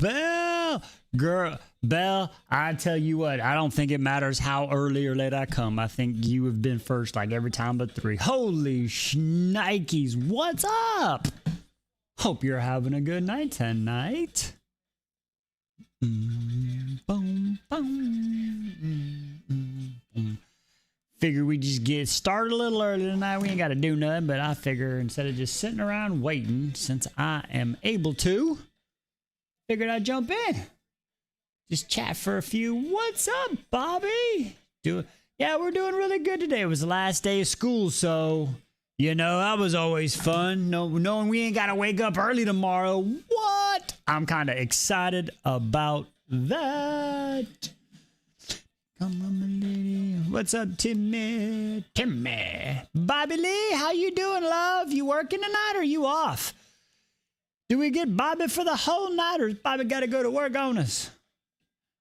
Belle, girl, Belle, I tell you what, I don't think it matters how early or late I come. I think you have been first like every time but 3. Holy shnikes, what's up? Hope you're having a good night tonight. Boom, boom. Figure we just get started a little early tonight. We ain't got to do nothing, but I figure instead of just sitting around waiting, since I am able to, figured I'd jump in. Just chat for a few. What's up, Bobby? Yeah, we're doing really good today. It was the last day of school, so, you know, that was always fun. Knowing we ain't got to wake up early tomorrow. What? I'm kind of excited about that. Come on, my lady. What's up, Timmy? Bobby Lee, how you doing, love? You working tonight or you off? Do we get Bobby for the whole night or Bobby got to go to work on us?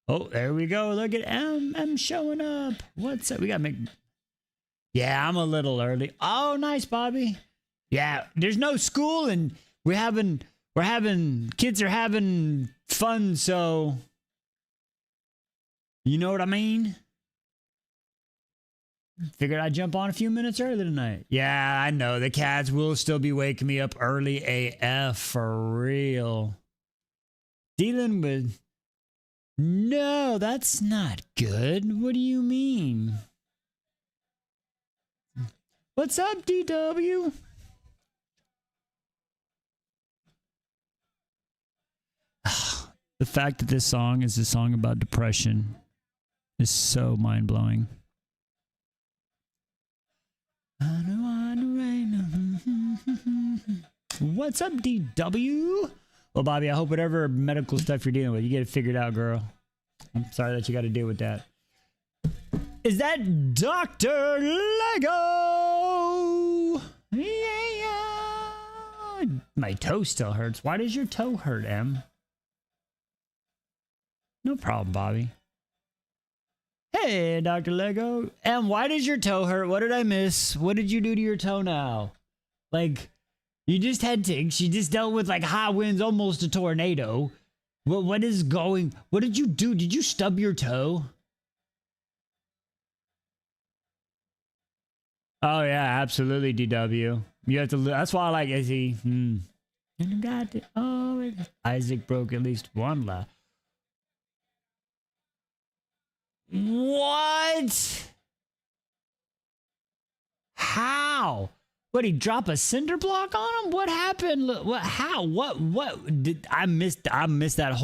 Oh, there we go. Look at M showing up. What's up? We got to make... Yeah, I'm a little early. Oh, nice, Bobby. Yeah, there's no school and kids are having fun, so... You know what I mean? Figured I'd jump on a few minutes early tonight. Yeah, I know. The cats will still be waking me up early AF for real. Dealing with... No, that's not good. What do you mean? What's up, DW? The fact that this song is a song about depression is so mind-blowing. What's up, DW? Well, Bobby, I hope whatever medical stuff you're dealing with, you get it figured out, girl. I'm sorry that you got to deal with that. Is that Dr. Lego? Yeah. My toe still hurts. Why does your toe hurt, Em? No problem, Bobby. Hey, Dr. Lego. Em, why does your toe hurt? What did I miss? What did you do to your toe now? Like, you just had ticks. You just dealt with, like, high winds, almost a tornado. What is going... What did you do? Did you stub your toe? Oh, yeah, absolutely, DW. You have to... That's why I like Izzy. Oh, Isaac broke at least one law. What? How? What, he drop a cinder block on him? What happened? What? How? What did I miss that whole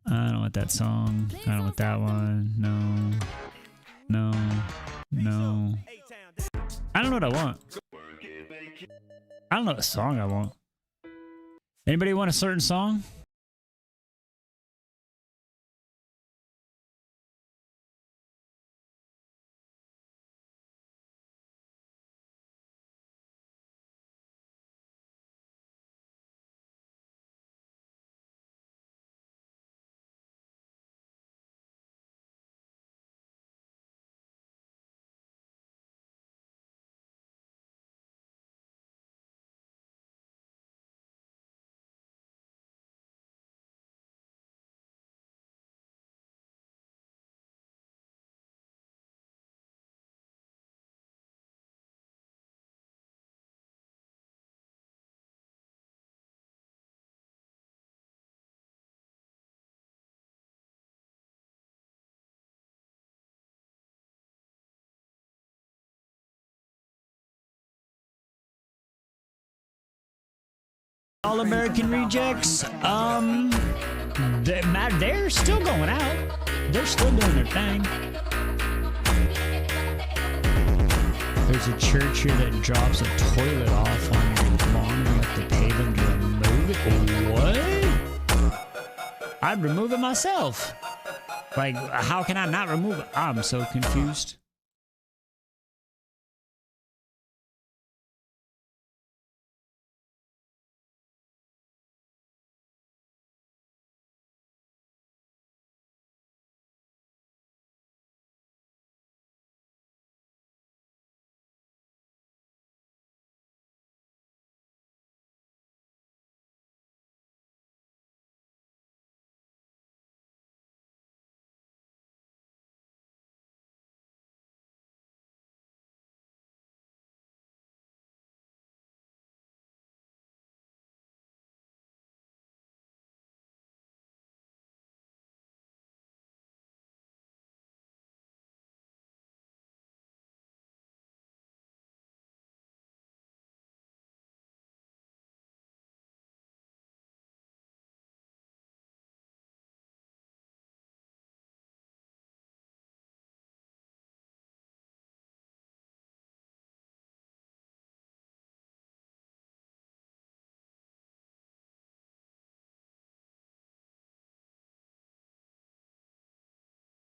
I don't want that song. I don't want that one. No. No. No. I don't know what I want. I don't know what song I want. Anybody want a certain song? All American Rejects, they're still going out. They're still doing their thing. There's a church here that drops a toilet off on your lawn and you have to pay them to remove it. What? I'd remove it myself. Like, how can I not remove it? I'm so confused.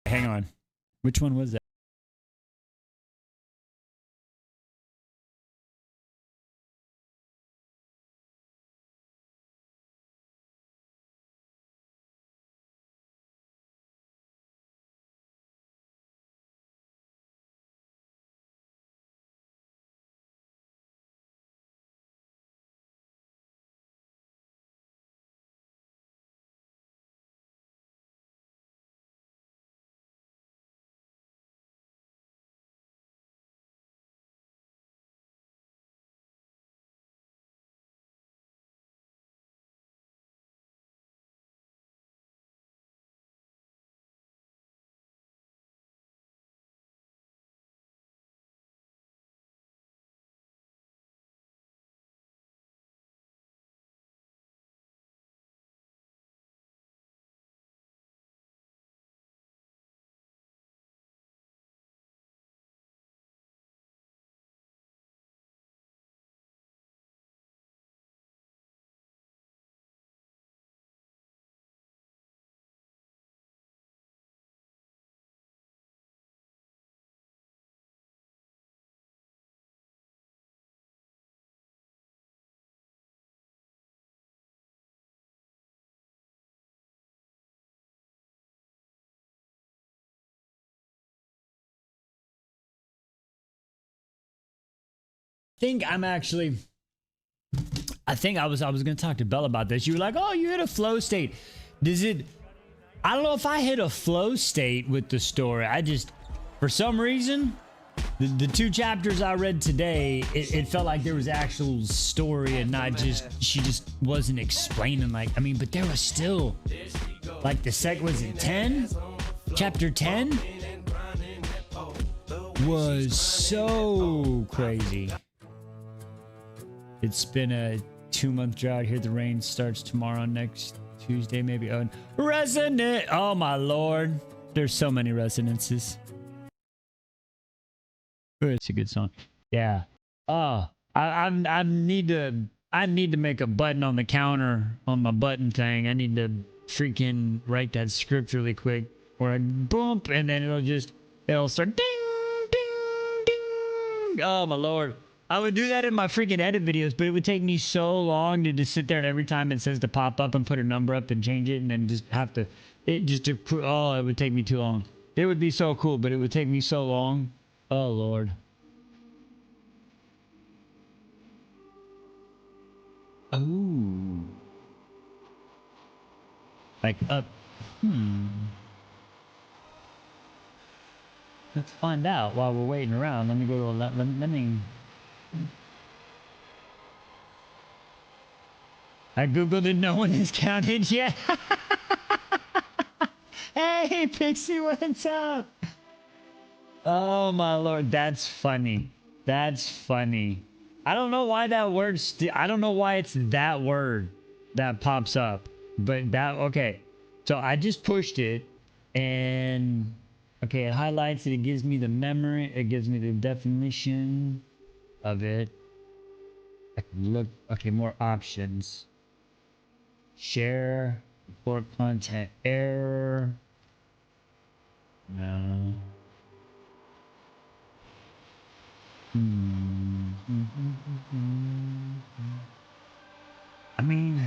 Hang on. Which one was that? I think I was gonna talk to Belle about this. You were like, oh, you hit a flow state. I don't know if I hit a flow state with the story. For some reason, the 2 chapters I read today, it felt like there was actual story and not she just wasn't explaining, like, I mean, but there was still, like, was it 10? Chapter 10 was so crazy. It's been a 2-month drought here. The rain starts tomorrow. Next Tuesday, maybe. Oh, resonant. Oh my lord. There's so many resonances. It's a good song. Yeah. Oh, I need to make a button on the counter on my button thing. I need to freaking write that script really quick, or I bump and then it'll start ding ding ding. Oh my lord. I would do that in my freaking edit videos, but it would take me so long to just sit there and every time it says to pop up and put a number up and change it and then just have to oh, it would take me too long. It would be so cool, but it would take me so long. Oh lord. Oh. Like up. Let's find out while we're waiting around. Let me go to let me. I googled it. No one has counted yet. Hey, Pixie, what's up? Oh my lord, that's funny. That's funny. I don't know why that word. I don't know why it's that word that pops up. But that okay. So I just pushed it, and okay, it highlights it. It gives me the memory. It gives me the definition of it. I can look. Okay, more options. Share, report content error. No. I mean,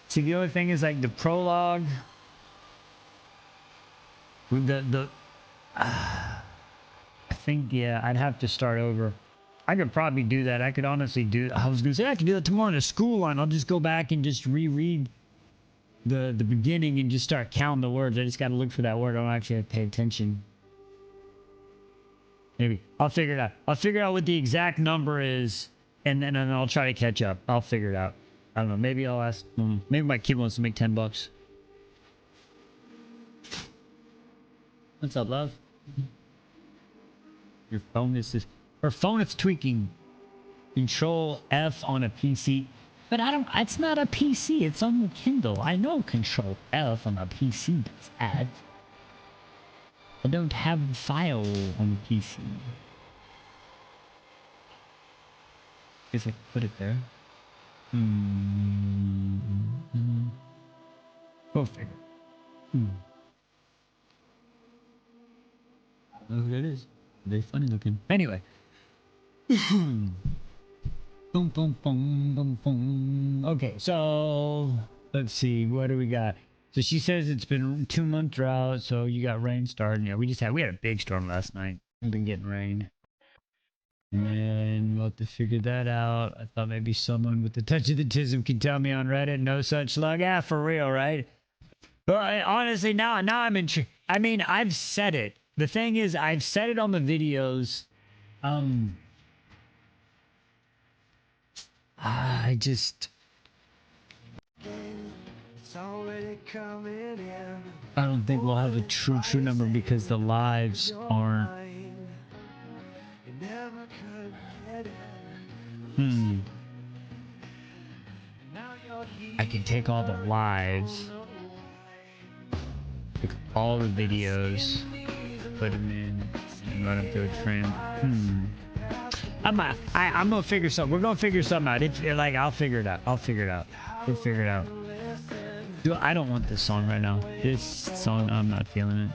see, the other thing is like the prologue with I think, yeah, I'd have to start over. I could probably do that. I could honestly do. I was gonna say I could do that tomorrow in the school line. I'll just go back and just reread the beginning and just start counting the words. I just gotta look for that word. I don't actually have to pay attention. Maybe I'll figure it out. I'll figure out what the exact number is, and then I'll try to catch up. I'll figure it out. I don't know. Maybe I'll ask. Maybe my kid wants to make $10. What's up, love? Your phone is her phone is tweaking. Control F on a PC. But I don't, it's not a PC, it's on the Kindle. I know Control F on a PC does that. I don't have a file on the PC. Guess I can put it there. Go figure. I don't know who that is. They're funny looking. Anyway. Boom, boom, boom, boom, boom. Okay, so let's see. What do we got? So she says it's been 2-month drought. So you got rain starting. Yeah, we had a big storm last night. We've been getting rain. And we'll have to figure that out. I thought maybe someone with the touch of the tism can tell me on Reddit. No such luck. Yeah, for real, right? But honestly, now I'm intrigued. I mean, I've said it. The thing is, I've said it on the videos. I just... I don't think we'll have a true number because the lives aren't... I can take all the lives, pick all the videos, put them in, and run them through a trend. I'm gonna figure something. We're gonna figure something out. Like, I'll figure it out. We'll figure it out. I don't want this song right now. This song, I'm not feeling it.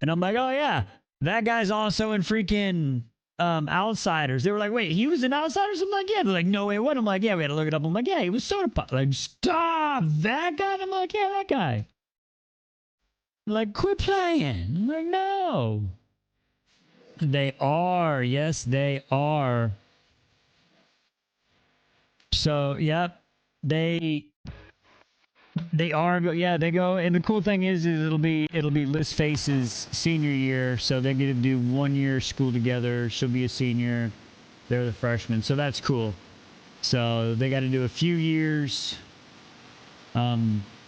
And I'm like, oh yeah, that guy's also in freaking Outsiders. They were like, wait, he was in Outsiders? I'm like, yeah. They're like, no, wait, what? I'm like, yeah, we had to look it up. I'm like, yeah, he was Soda Pop. Like, stop, that guy? I'm like, yeah, that guy. Like, quit playing. I'm like, no. They are. Yes, they are. So, yep. They are. Yeah, they go. And the cool thing is it'll be Liz Face's senior year, so they get to do 1 year school together. She'll be a senior. They're the freshmen, so that's cool. So they got to do a few years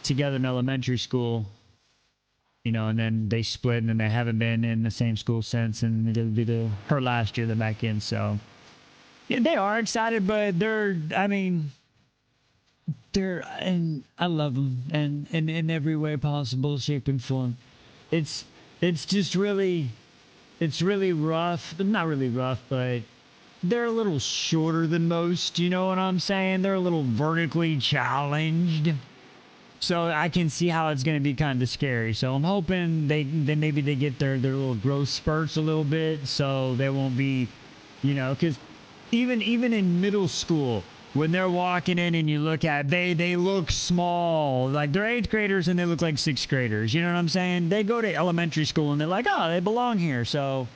together in elementary school, and then they split, and then they haven't been in the same school since, and it'll be her last year they're back in. So yeah, they are excited, but and I love them, and in every way possible, shape, and form. It's it's just really it's really rough. Not really rough, but they're a little shorter than most. You know what I'm saying? They're a little vertically challenged. So I can see how it's going to be kind of scary. So I'm hoping they maybe they get their little growth spurts a little bit, so they won't be, because even in middle school when they're walking in and you look at they look small, like they're eighth graders and they look like sixth graders. You know what I'm saying? They go to elementary school and they're like, oh, they belong here. So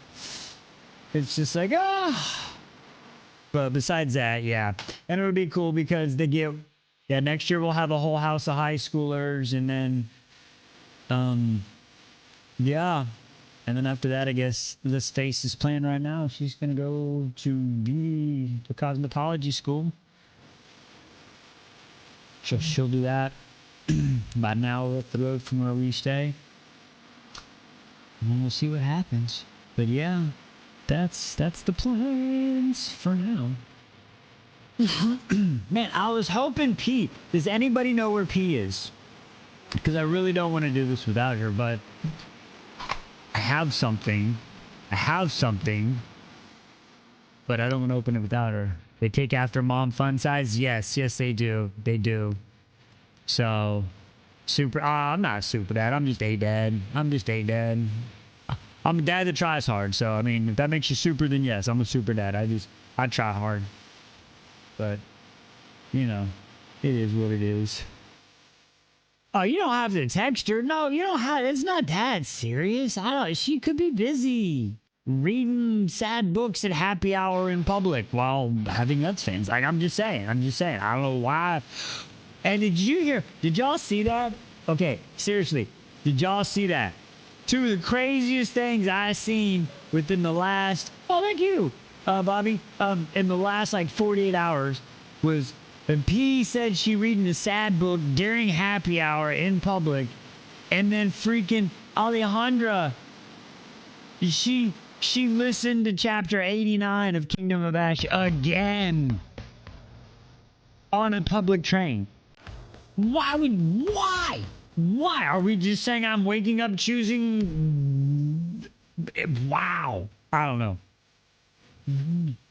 it's just like But besides that, yeah. And it would be cool because next year we'll have a whole house of high schoolers, and then, yeah. And then after that, I guess Liz Face is playing right now. She's going to go to the cosmetology school. She'll do that about an hour up the road from where we stay. And we'll see what happens. But yeah, that's the plans for now. Man, I was hoping P. Does anybody know where P is? Because I really don't want to do this without her, but I have something. But I don't want to open it without her. They take after Mom Fun Size? Yes, they do. They do. So, I'm not a super dad. I'm just a dad. I'm a dad that tries hard. So, I mean, if that makes you super, then yes, I'm a super dad. I try hard. But, it is what it is. Oh, you don't have to text her. No, you don't have. It's not that serious. I don't. She could be busy reading sad books at happy hour in public while having nuts fans. Like, I'm just saying. I don't know why. And did y'all see that? Okay, seriously. Did y'all see that? Two of the craziest things I've seen within the last, oh, thank you, Bobby, in the last like 48 hours was when P said she reading a sad book during happy hour in public, and then freaking Alejandra, she listened to chapter 89 of Kingdom of Ash again on a public train. Why? Why? Are we just saying I'm waking up choosing? Wow. I don't know.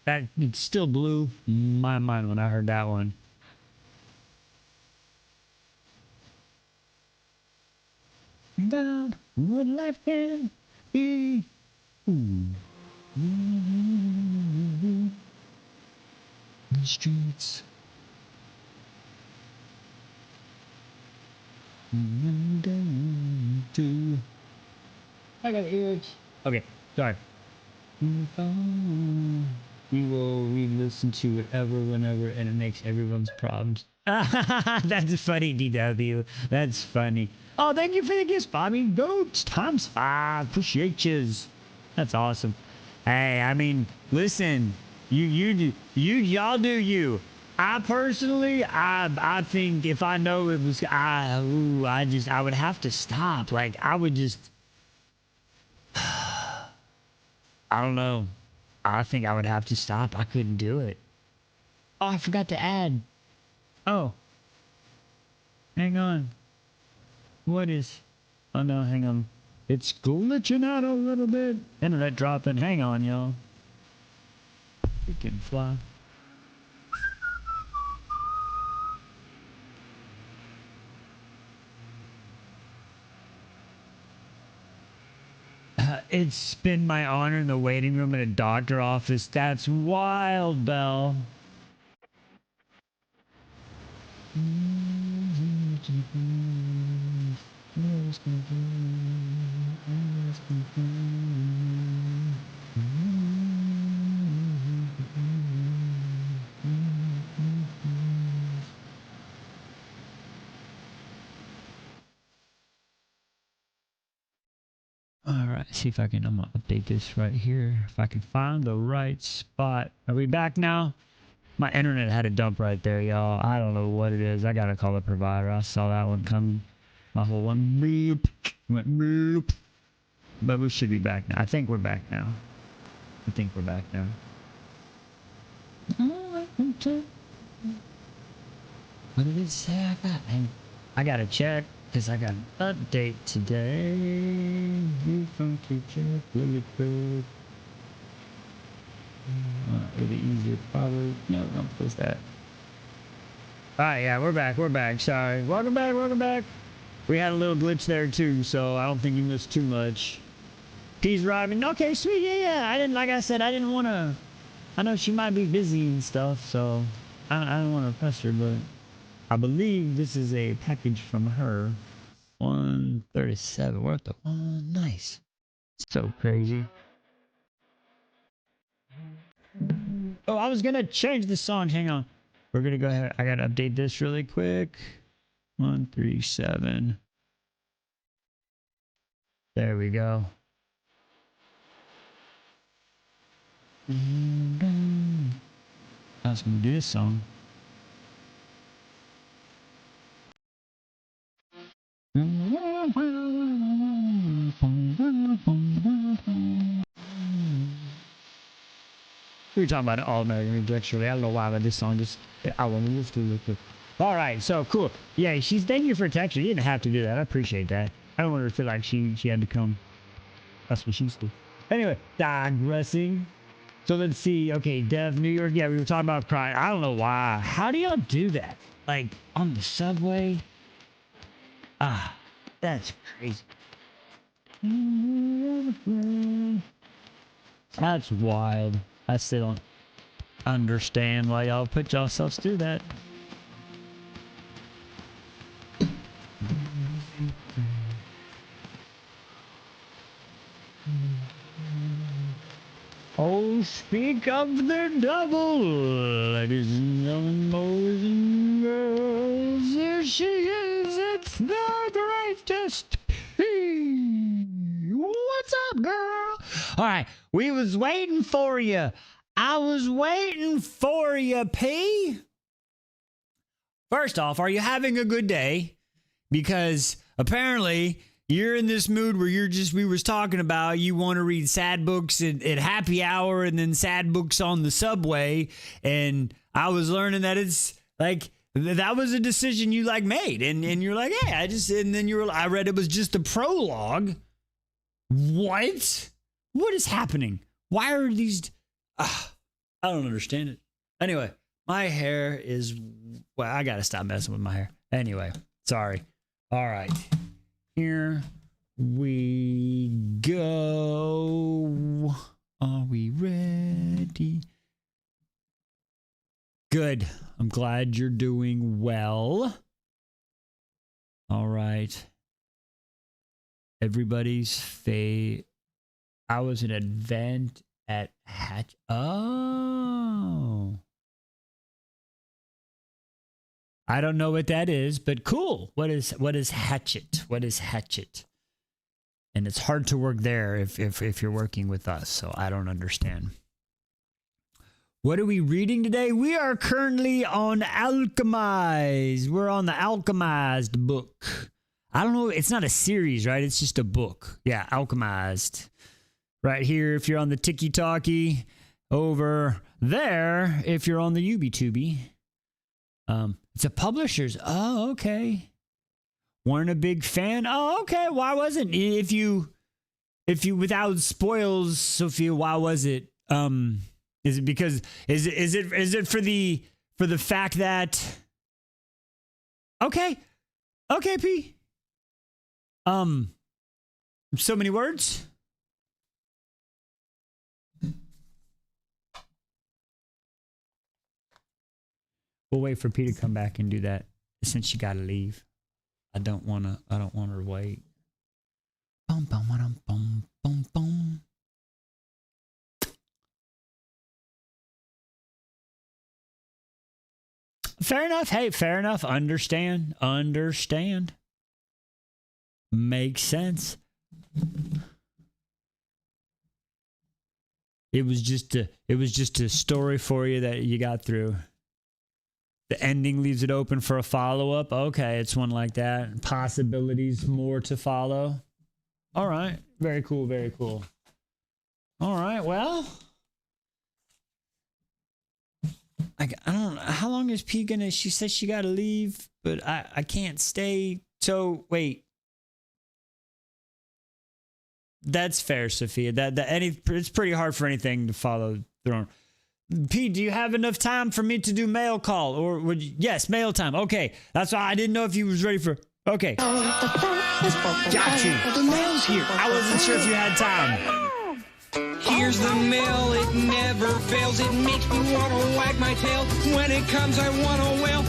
That it still blew my mind when I heard that one. About what life can be. In the streets. I got ears. Okay, sorry. We will re-listen to it whenever, and it makes everyone's problems. That's funny, DW. That's funny. Oh, thank you for the gifts, Bobby. Goats times 5. Appreciate yous. That's awesome. Hey, I mean, listen, y'all do you. I personally, I think if I know it was, I would have to stop. Like, I would just, I don't know. I think I would have to stop. I couldn't do it. Oh, I forgot to add. Oh, hang on. What is? Oh no, hang on. It's glitching out a little bit. Internet dropping. Hang on, y'all. We can fly. It's been my honor in the waiting room in a doctor office. That's wild, Belle. All right, see if I can. I'm gonna update this right here. If I can find the right spot. Are we back now? My internet had a dump right there, y'all. I don't know what it is. I gotta call the provider. I saw that one coming. My whole one bloop, went bloop. But we should be back now. I think we're back now. I think we're back now. What did it say? I gotta check because I got an update today. You funky check really quick. Really easy, probably. No, don't post that. Alright, yeah, we're back. We're back. Sorry. Welcome back. Welcome back. We had a little glitch there too, so I don't think you missed too much. Peace driving. Okay, sweet. Yeah. I didn't, like I said, I didn't want to. I know she might be busy and stuff, so I don't want to press her, but I believe this is a package from her. 137. We're at the one. Nice. So crazy. Oh, I was gonna change the song. Hang on. We're gonna go ahead. I gotta update this really quick. 137. There we go. I was gonna do this song. We were talking about All American actually. I don't know why, but this song just I want to listen to it real quick. All right, so cool. Yeah, she's thank you for texting. You didn't have to do that. I appreciate that. I don't want her to feel like she had to come. That's what she's doing. Anyway, digressing. So let's see. Okay, Dev, New York. Yeah, we were talking about crying. I don't know why. How do y'all do that? Like on the subway? Ah, that's crazy. That's wild. I still don't understand why y'all put yourselves through that. Oh, speak of the devil, ladies and gentlemen, boys and girls. Here she is. It's the greatest P. What's up, girl? All right, we was waiting for you. I was waiting for you, P. First off, are you having a good day? Because apparently you're in this mood where we was talking about you want to read sad books at happy hour and then sad books on the subway. And I was learning that it's like, that was a decision you like made. And you're like, hey, and then I read it was just a prologue. What? What is happening? Why are these, I don't understand it. Anyway, my hair is, well, I got to stop messing with my hair. Anyway, sorry. All right. Here we go. Are we ready? Good. I'm glad you're doing well. All right. Everybody's I was an event at Hatch. Oh. I don't know what that is, but cool. What is Hatchet? What is Hatchet? And it's hard to work there if you're working with us, so I don't understand. What are we reading today? We are currently on Alchemized. We're on the Alchemized book. I don't know. It's not a series, right? It's just a book. Yeah, Alchemized. Right here, if you're on the Tiki-Talkie. Over there, if you're on the Ubi-Tubi. It's a publisher's. Oh, okay. Weren't a big fan. Oh, okay. Why wasn't if you without spoils, Sophia? Why was it? Is it because is it for the fact that? Okay, P. So many words. We'll wait for P to come back and do that since she gotta leave. I don't want her to wait. Bum, bum, bum, bum, bum, bum. Fair enough. Hey, fair enough. Understand. Makes sense. It was just a story for you that you got through. The ending leaves it open for a follow-up. Okay, it's one like that. Possibilities more to follow. All right. Very cool, very cool. All right, well. I don't know. How long is P gonna... She said she gotta leave, but I can't stay. So, wait. That's fair, Sophia. It's pretty hard for anything to follow through. P, do you have enough time for me to do mail call? Or would you, yes, mail time. Okay. That's why I didn't know if you was ready for... Okay. Got you. The mail's here. I wasn't sure if you had time. Here's the mail, it never fails. It makes me want to wag my tail. When it comes, I want to wail.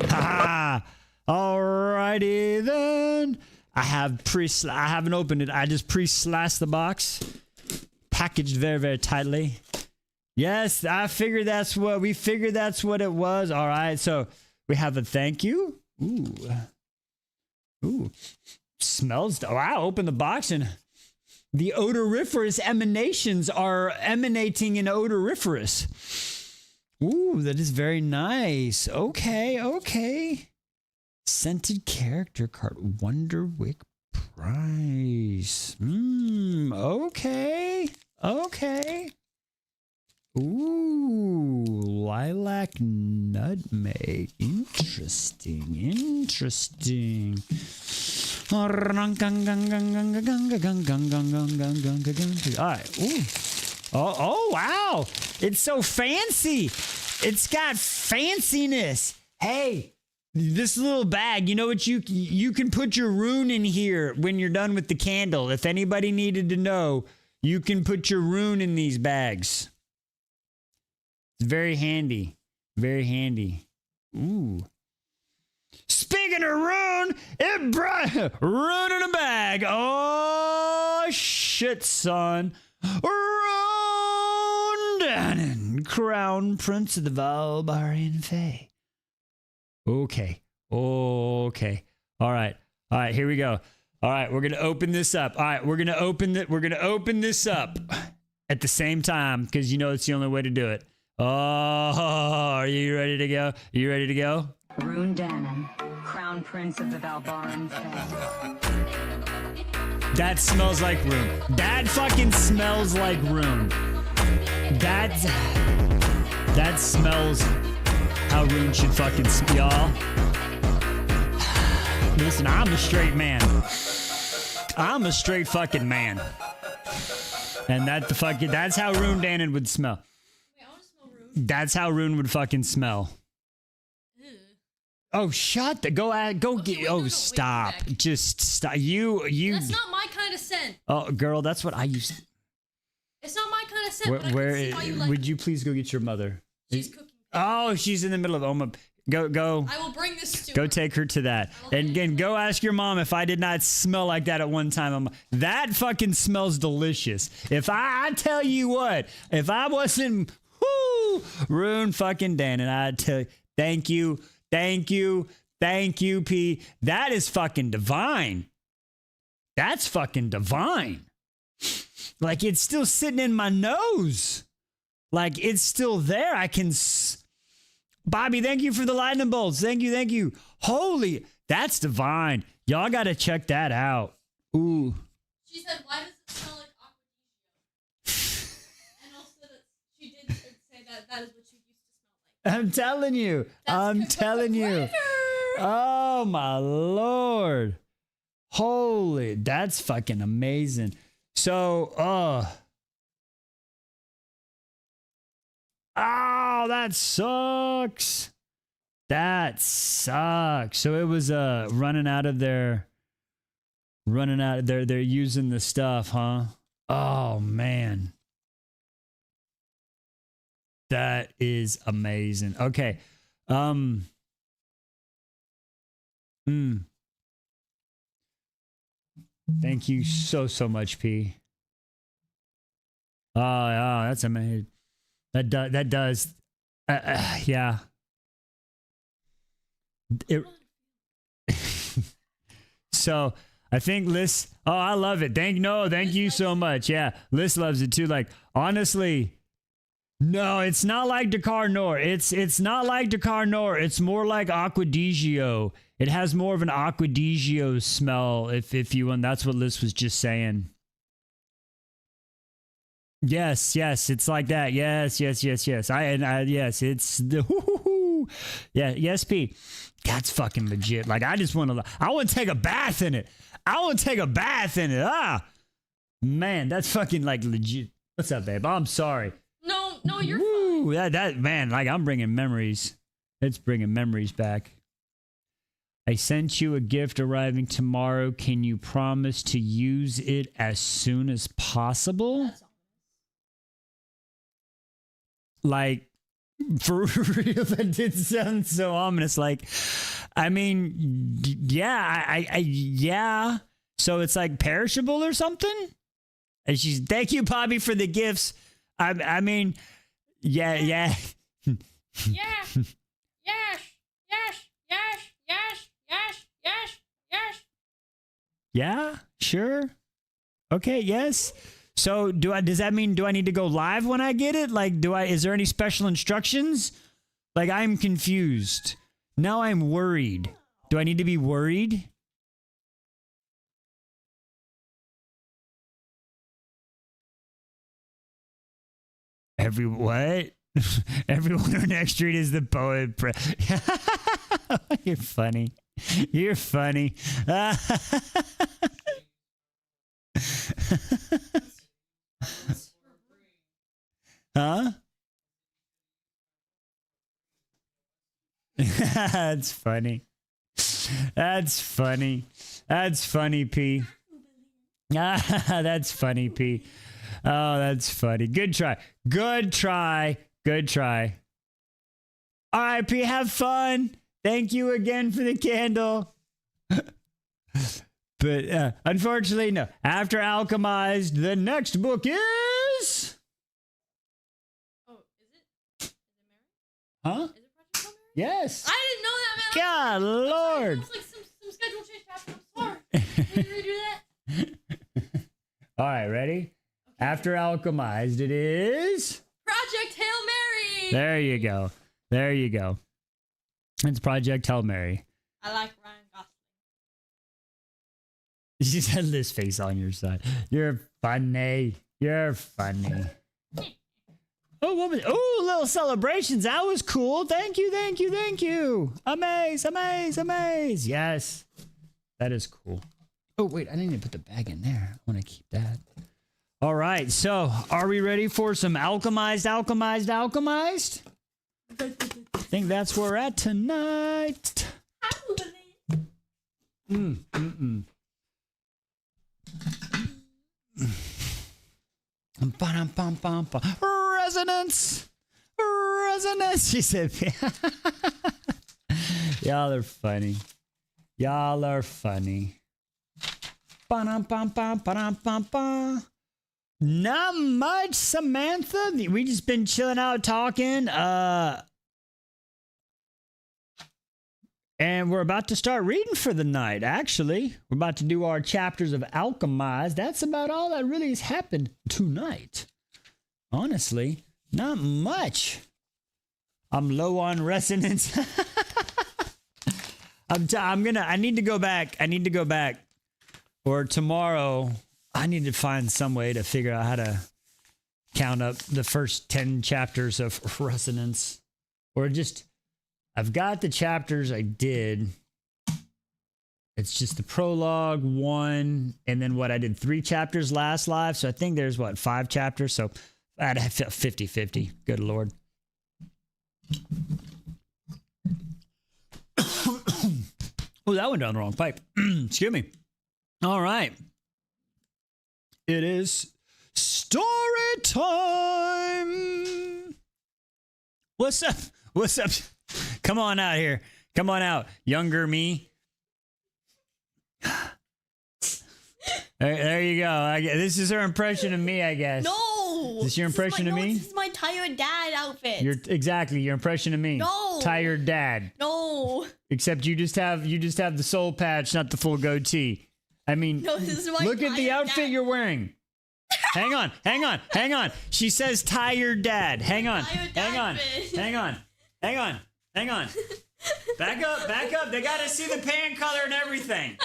Ha! Alrighty then. I haven't opened it. I just pre-sliced the box. Packaged very, very tightly. Yes, I figured that's what it was. All right, so we have a thank you. Ooh. Smells. Wow, open the box and the odoriferous emanations are emanating in odoriferous. Ooh, that is very nice. Okay. Scented character card. Wonderwick Price. Okay. Ooh, lilac nutmeg. Interesting. All right. Ooh. Oh, wow. It's so fancy. It's got fanciness. Hey, this little bag, you know what? You can put your rune in here when you're done with the candle. If anybody needed to know, you can put your rune in these bags. It's very handy. Ooh. Speaking of rune, it brought rune in a bag. Oh, shit, son. Rune Dannon, Crown Prince of the Valbarian Fae. Okay. All right, here we go. All right, we're going to open this up. All right, we're going to open this up at the same time because you know it's the only way to do it. Oh, are you ready to go? Rune Dannon, Crown Prince of the Valbarian Fae. That smells like rune. That fucking smells like rune. That smells how rune should fucking smell, y'all. Listen, I'm a straight man. I'm a straight fucking man. And that's how Rune Dannon would smell. Wait, I want to smell rune. That's how rune would fucking smell. Ew. Oh, shut the stop. Wait, just stop. You That's not my kind of scent. Oh, girl, that's what I used. It's not my kind of scent. But I can see why you like would it. you please go get your mother? She's cooking. Oh, she's in the middle of Go. I will bring this to Go her. take her to that. And again, go ask your mom if I did not smell like that at one time. That fucking smells delicious. If I tell you what, if I wasn't Rune fucking Dannon, I'd tell you, thank you, P. That is fucking divine. That's fucking divine. Like it's still sitting in my nose. Like it's still there. I can... Bobby, thank you for the lightning bolts. Thank you. Holy, that's divine. Y'all got to check that out. Ooh. She said, why does it smell like aqua? And also that she did say that is what you used to smell like. I'm telling you. Oh, my Lord. Holy, that's fucking amazing. So, oh, that sucks. So it was running out of there. They're using the stuff, huh? Oh man. That is amazing. Okay. Thank you so much, P. Oh, that's amazing. That does. Yeah. So I think Liz. Oh, I love it. Thank you so much. Yeah, Liz loves it too. Like honestly, no, it's not like Dakar Noir. It's not like Dakar Noir. It's more like Aquadigio. It has more of an Aquadigio smell. If you want, that's what Liz was just saying. Yes, it's like that. Yes. Yes, it's the yeah, yes, P. That's fucking legit. Like I want to take a bath in it. Ah, man, that's fucking like legit. What's up, babe? I'm sorry. No, you're fine. That man, like I'm bringing memories. It's bringing memories back. I sent you a gift arriving tomorrow. Can you promise to use it as soon as possible? That's all. Like, for real, that did sound so ominous. Like, I mean, yeah, yeah. So it's like perishable or something? And she's, thank you, Bobby, for the gifts. I mean, yeah. Yes. Yeah, sure. Okay, yes. So does that mean do I need to go live when I get it? Like is there any special instructions? Like I'm confused. Now I'm worried. Do I need to be worried? What? Everyone on next street is the poet. You're funny. You're funny. Huh? That's funny. That's funny. That's funny, P. That's funny, P. Oh, that's funny. Good try. Good try. Good try. All right, P, have fun. Thank you again for the candle. But unfortunately, no. After Alchemized, the next book is... Oh, is it Mary? Huh? Is it Project Mary? Yes. I didn't know that, man. God, Lord. That was like some schedule change happened. I'm sorry. Can you redo that? All right, ready? Okay. After Alchemized, it is... Project Hail Mary. There you go. There you go. It's Project Hail Mary. I like Ryan Gosling. She said this face on your side. You're funny. You're funny. Oh, what was? Oh, little celebrations. That was cool. Thank you, thank you, thank you. Amaze, amaze, amaze. Yes, that is cool. Oh wait, I didn't even put the bag in there. I want to keep that. All right. So, are we ready for some alchemized? I think that's where we're at tonight. Resonance. She said, y'all are funny. Y'all are funny. Not much, Samantha. We just been chilling out talking. And we're about to start reading for the night, actually. We're about to do our chapters of Alchemized. That's about all that really has happened tonight. Honestly, not much. I'm low on resonance. I need to go back. Or tomorrow, I need to find some way to figure out how to count up the first 10 chapters of resonance. Or just... I've got the chapters I did. It's just the prologue, 1, and then what I did 3 chapters last live. So I think there's 5 chapters. So I'd have 50-50. Good Lord. Oh, that went down the wrong pipe. Excuse me. All right. It is story time. What's up? What's up? Come on out here. Come on out. Younger me. There you go. This is her impression of me, I guess. No. Is this your impression of me? This is my tired dad outfit. Exactly your impression of me. No. Tired dad. No. Except you just have the soul patch, not the full goatee. I mean, No, this is my look at the tired outfit dad. you're wearing. Hang on. She says tired dad. Hang on. Hang on. Back up. They gotta see the pan color and everything.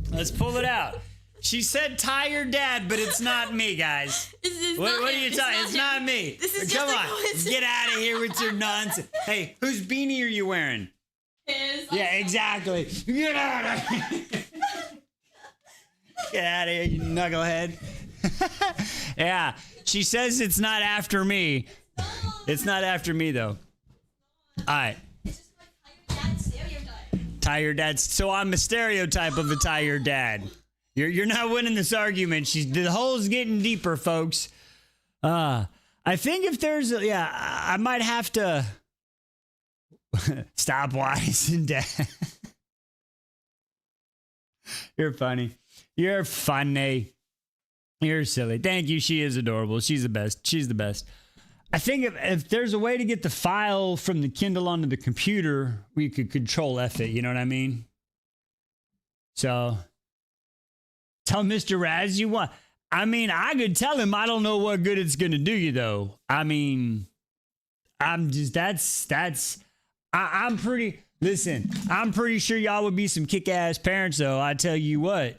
Let's pull it out. She said tired dad, but it's not me, guys. What are you talking? It's not me. This is Come just a on, coincidence. get out of here with your nonsense. Hey, whose beanie are you wearing? His. Yeah, exactly. Get out of here. Get out of here, you knucklehead. Yeah, she says it's not after me. It's not after me, though. All right. It's just my tired dad stereotype. Tired dad. So I'm a stereotype of a tired dad. You're not winning this argument. The hole's getting deeper, folks. I think if there's I might have to stop wising, Dad. You're funny. You're funny. You're silly. Thank you. She is adorable. She's the best. She's the best. I think if there's a way to get the file from the Kindle onto the computer, we could control F it. You know what I mean? So tell Mr. Raz you want. I mean, I could tell him I don't know what good it's going to do you, though. I mean, I'm pretty sure y'all would be some kick-ass parents, though. I tell you what,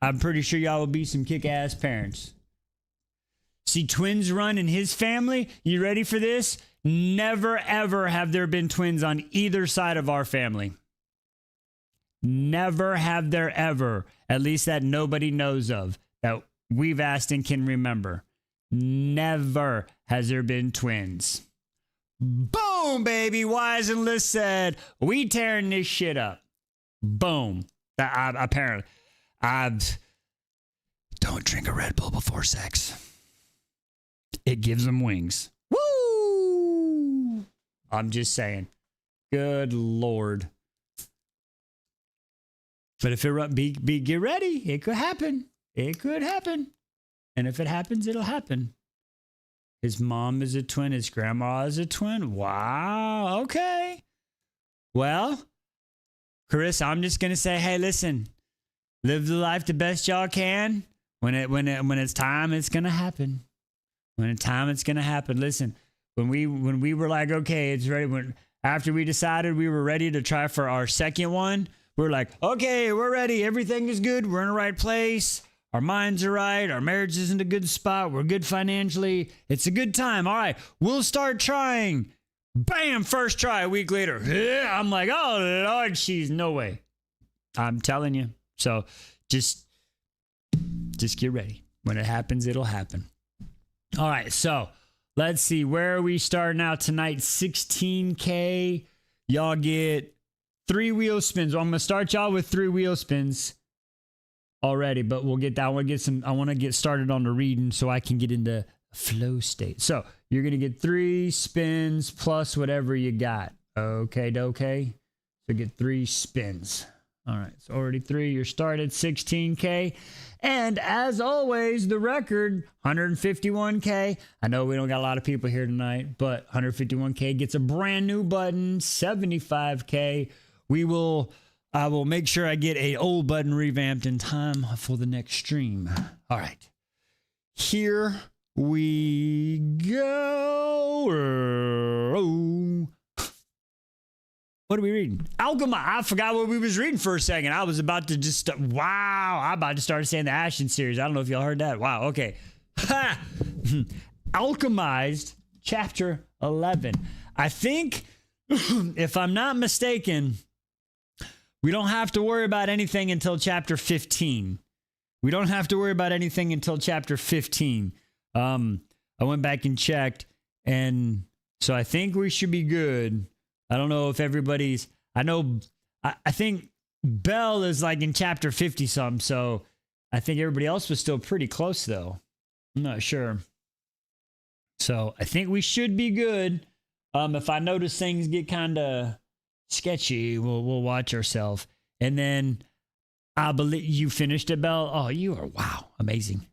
I'm pretty sure y'all would be some kick-ass parents. See twins run in his family? You ready for this? Never, ever have there been twins on either side of our family. Never have there ever, at least that nobody knows of, that we've asked and can remember. Never has there been twins. Boom, baby. Wise and Liz said, we tearing this shit up. Boom. Apparently. Don't drink a Red Bull before sex. It gives them wings. Woo! I'm just saying. Good Lord. But if it get ready, it could happen. It could happen. And if it happens, it'll happen. His mom is a twin. His grandma is a twin. Wow. Okay. Well, Chris, I'm just gonna say, hey, listen, live the life the best y'all can. When it's time, it's gonna happen. When it's time, it's gonna happen. Listen, when we were like, okay, it's ready. After we decided we were ready to try for our second one, we were like, okay, we're ready. Everything is good. We're in the right place. Our minds are right. Our marriage is in a good spot. We're good financially. It's a good time. All right, we'll start trying. Bam, first try. A week later, I'm like, oh, Lord, she's no way. I'm telling you. So just get ready. When it happens, it'll happen. All right, so let's see. Where are we starting out tonight? 16K. Y'all get 3 wheel spins. Well, I'm going to start y'all with 3 wheel spins already, but we'll get that. I want to get started on the reading so I can get into flow state. So you're going to get 3 spins plus whatever you got. Okay. So get 3 spins. All right. So already 3. You're started 16K. And as always, the record, 151K. I know we don't got a lot of people here tonight, but 151K gets a brand new button, 75K. I will make sure I get a old button revamped in time for the next stream. All right. Here we go. What are we reading? Alchemy. I forgot what we was reading for a second. I was about to just, I'm about to start saying the Ashen series. I don't know if y'all heard that. Wow, okay. Ha! Alchemized Chapter 11. I think, if I'm not mistaken, we don't have to worry about anything until Chapter 15. We don't have to worry about anything until Chapter 15. I went back and checked, and so I think we should be good. I don't know if everybody's... I think Belle is like in Chapter 50-something, so I think everybody else was still pretty close, though. I'm not sure. So I think we should be good. If I notice things get kind of sketchy, we'll watch ourselves. And then I believe you finished it, Belle. Oh, you are, wow, amazing.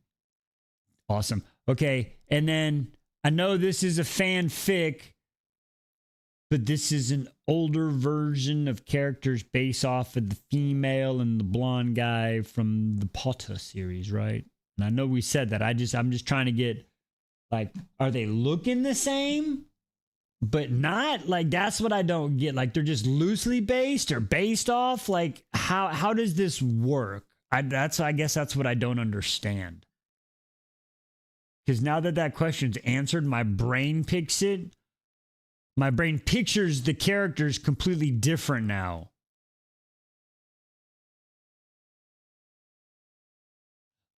Awesome. Okay. And then I know this is a fanfic, but this is an older version of characters based off of the female and the blonde guy from the Potter series, right? And I know we said that. I'm just trying to get, like, are they looking the same? But not, like, that's what I don't get. Like, they're just loosely based or based off. Like, how does this work? I guess that's what I don't understand. Because now that question's answered, my brain picks it. My brain pictures the characters completely different now.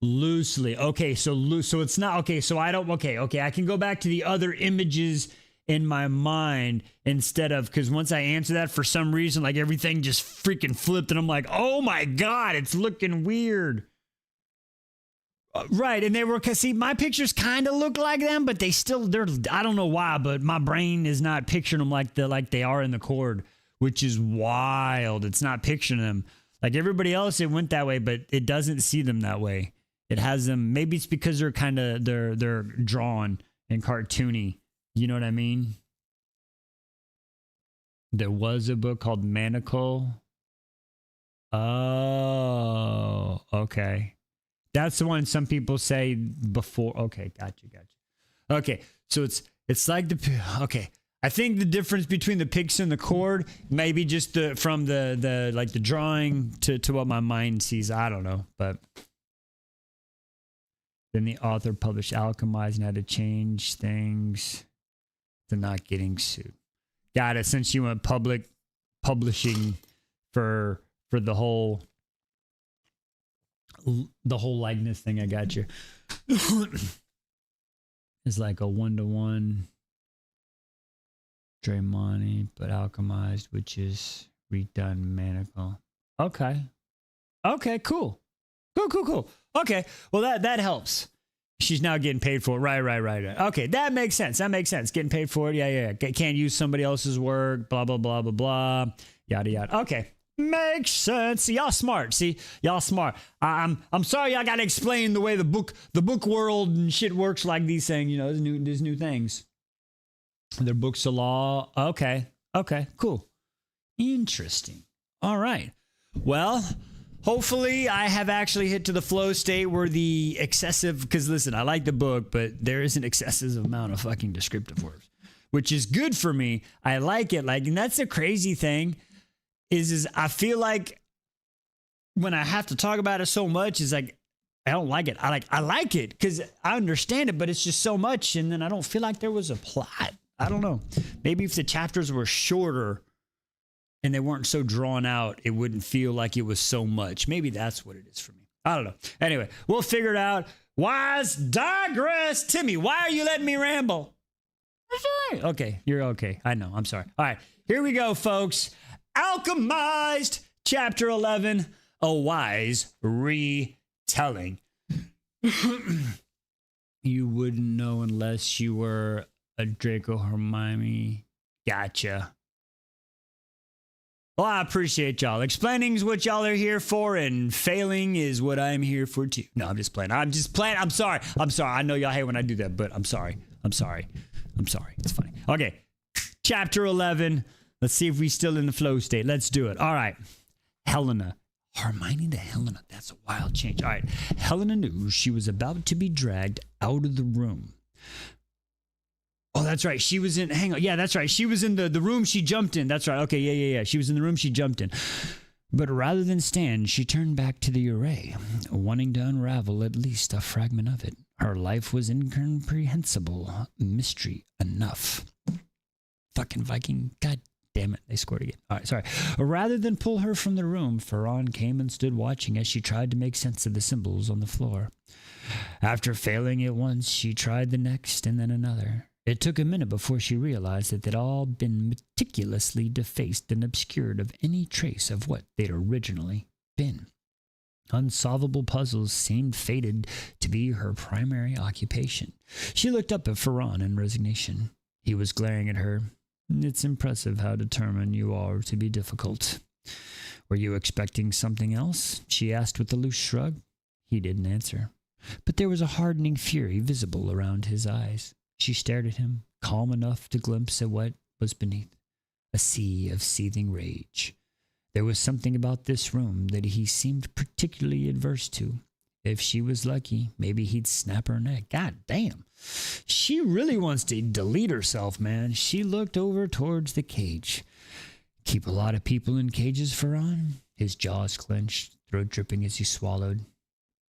Loosely. Okay, so it's not, okay, so I don't, okay, I can go back to the other images in my mind instead of, because once I answer that, for some reason, like, everything just freaking flipped and I'm like, oh my God, it's looking weird. Right, and they were, cause see, my pictures kind of look like them, but they're, I don't know why, but my brain is not picturing them like they are in the cord, which is wild. It's not picturing them. Like everybody else, it went that way, but it doesn't see them that way. It has them, maybe it's because they're kind of, they're drawn and cartoony. You know what I mean? There was a book called Manacle. Oh, okay. That's the one some people say before. Okay, gotcha. Okay, so it's like okay. I think the difference between the pics and the cord, maybe just from the like the drawing to what my mind sees. I don't know, but then the author published Alchemized and had to change things to not getting sued. Got it. Since you went public publishing for the whole likeness thing, I got you. It's like a 1-to-1 Draymond, but alchemized, which is redone manacle. Okay, cool. Okay, well that helps. She's now getting paid for it. Right. Okay, that makes sense. Getting paid for it. Yeah. Can't use somebody else's work. Blah blah blah blah blah. Yada yada. Okay. Makes sense. Y'all smart. See, y'all smart. I'm sorry y'all gotta explain the way the book world and shit works, like these things. You know, there's new things. Their books of law. Okay, cool. Interesting. All right. Well, hopefully I have actually hit to the flow state where the excessive, because listen, I like the book, but there is an excessive amount of fucking descriptive words, which is good for me. I like it. Like, and that's the crazy thing. Is I feel like when I have to talk about it so much, is like, I don't like it. I like it because I understand it, but it's just so much. And then I don't feel like there was a plot. I don't know. Maybe if the chapters were shorter and they weren't so drawn out, it wouldn't feel like it was so much. Maybe that's what it is for me. I don't know. Anyway, we'll figure it out. Wise digress. Timmy, why are you letting me ramble? Okay, you're okay. I know. I'm sorry. All right, here we go, folks. Alchemized Chapter 11, a wise retelling. You wouldn't know unless you were a Draco Hermione. Gotcha. Well, I appreciate y'all. Explaining is what y'all are here for, and failing is what I'm here for too. No, I'm just playing. I'm sorry. I know y'all hate when I do that, but I'm sorry. It's funny. Okay. Chapter 11. Let's see if we're still in the flow state. Let's do it. All right. Helena. Hermione to Helena. That's a wild change. All right. Helena knew she was about to be dragged out of the room. Oh, that's right. She was in, hang on. Yeah, that's right. She was in the room she jumped in. That's right. Okay, yeah. She was in the room she jumped in. But rather than stand, she turned back to the array, wanting to unravel at least a fragment of it. Her life was incomprehensible mystery enough. Fucking Viking. God damn it, they scored again. All right, sorry. Rather than pull her from the room, Ferran came and stood watching as she tried to make sense of the symbols on the floor. After failing it once, she tried the next and then another. It took a minute before she realized that they'd all been meticulously defaced and obscured of any trace of what they'd originally been. Unsolvable puzzles seemed fated to be her primary occupation. She looked up at Ferran in resignation. He was glaring at her. It's impressive how determined you are to be difficult. Were you expecting something else? She asked with a loose shrug. He didn't answer, but there was a hardening fury visible around his eyes. She stared at him, calm enough to glimpse at what was beneath. A sea of seething rage. There was something about this room that he seemed particularly adverse to. If she was lucky, maybe he'd snap her neck. God damn. She really wants to delete herself, man. She looked over towards the cage. Keep a lot of people in cages, Ferran? His jaws clenched, throat dripping as he swallowed.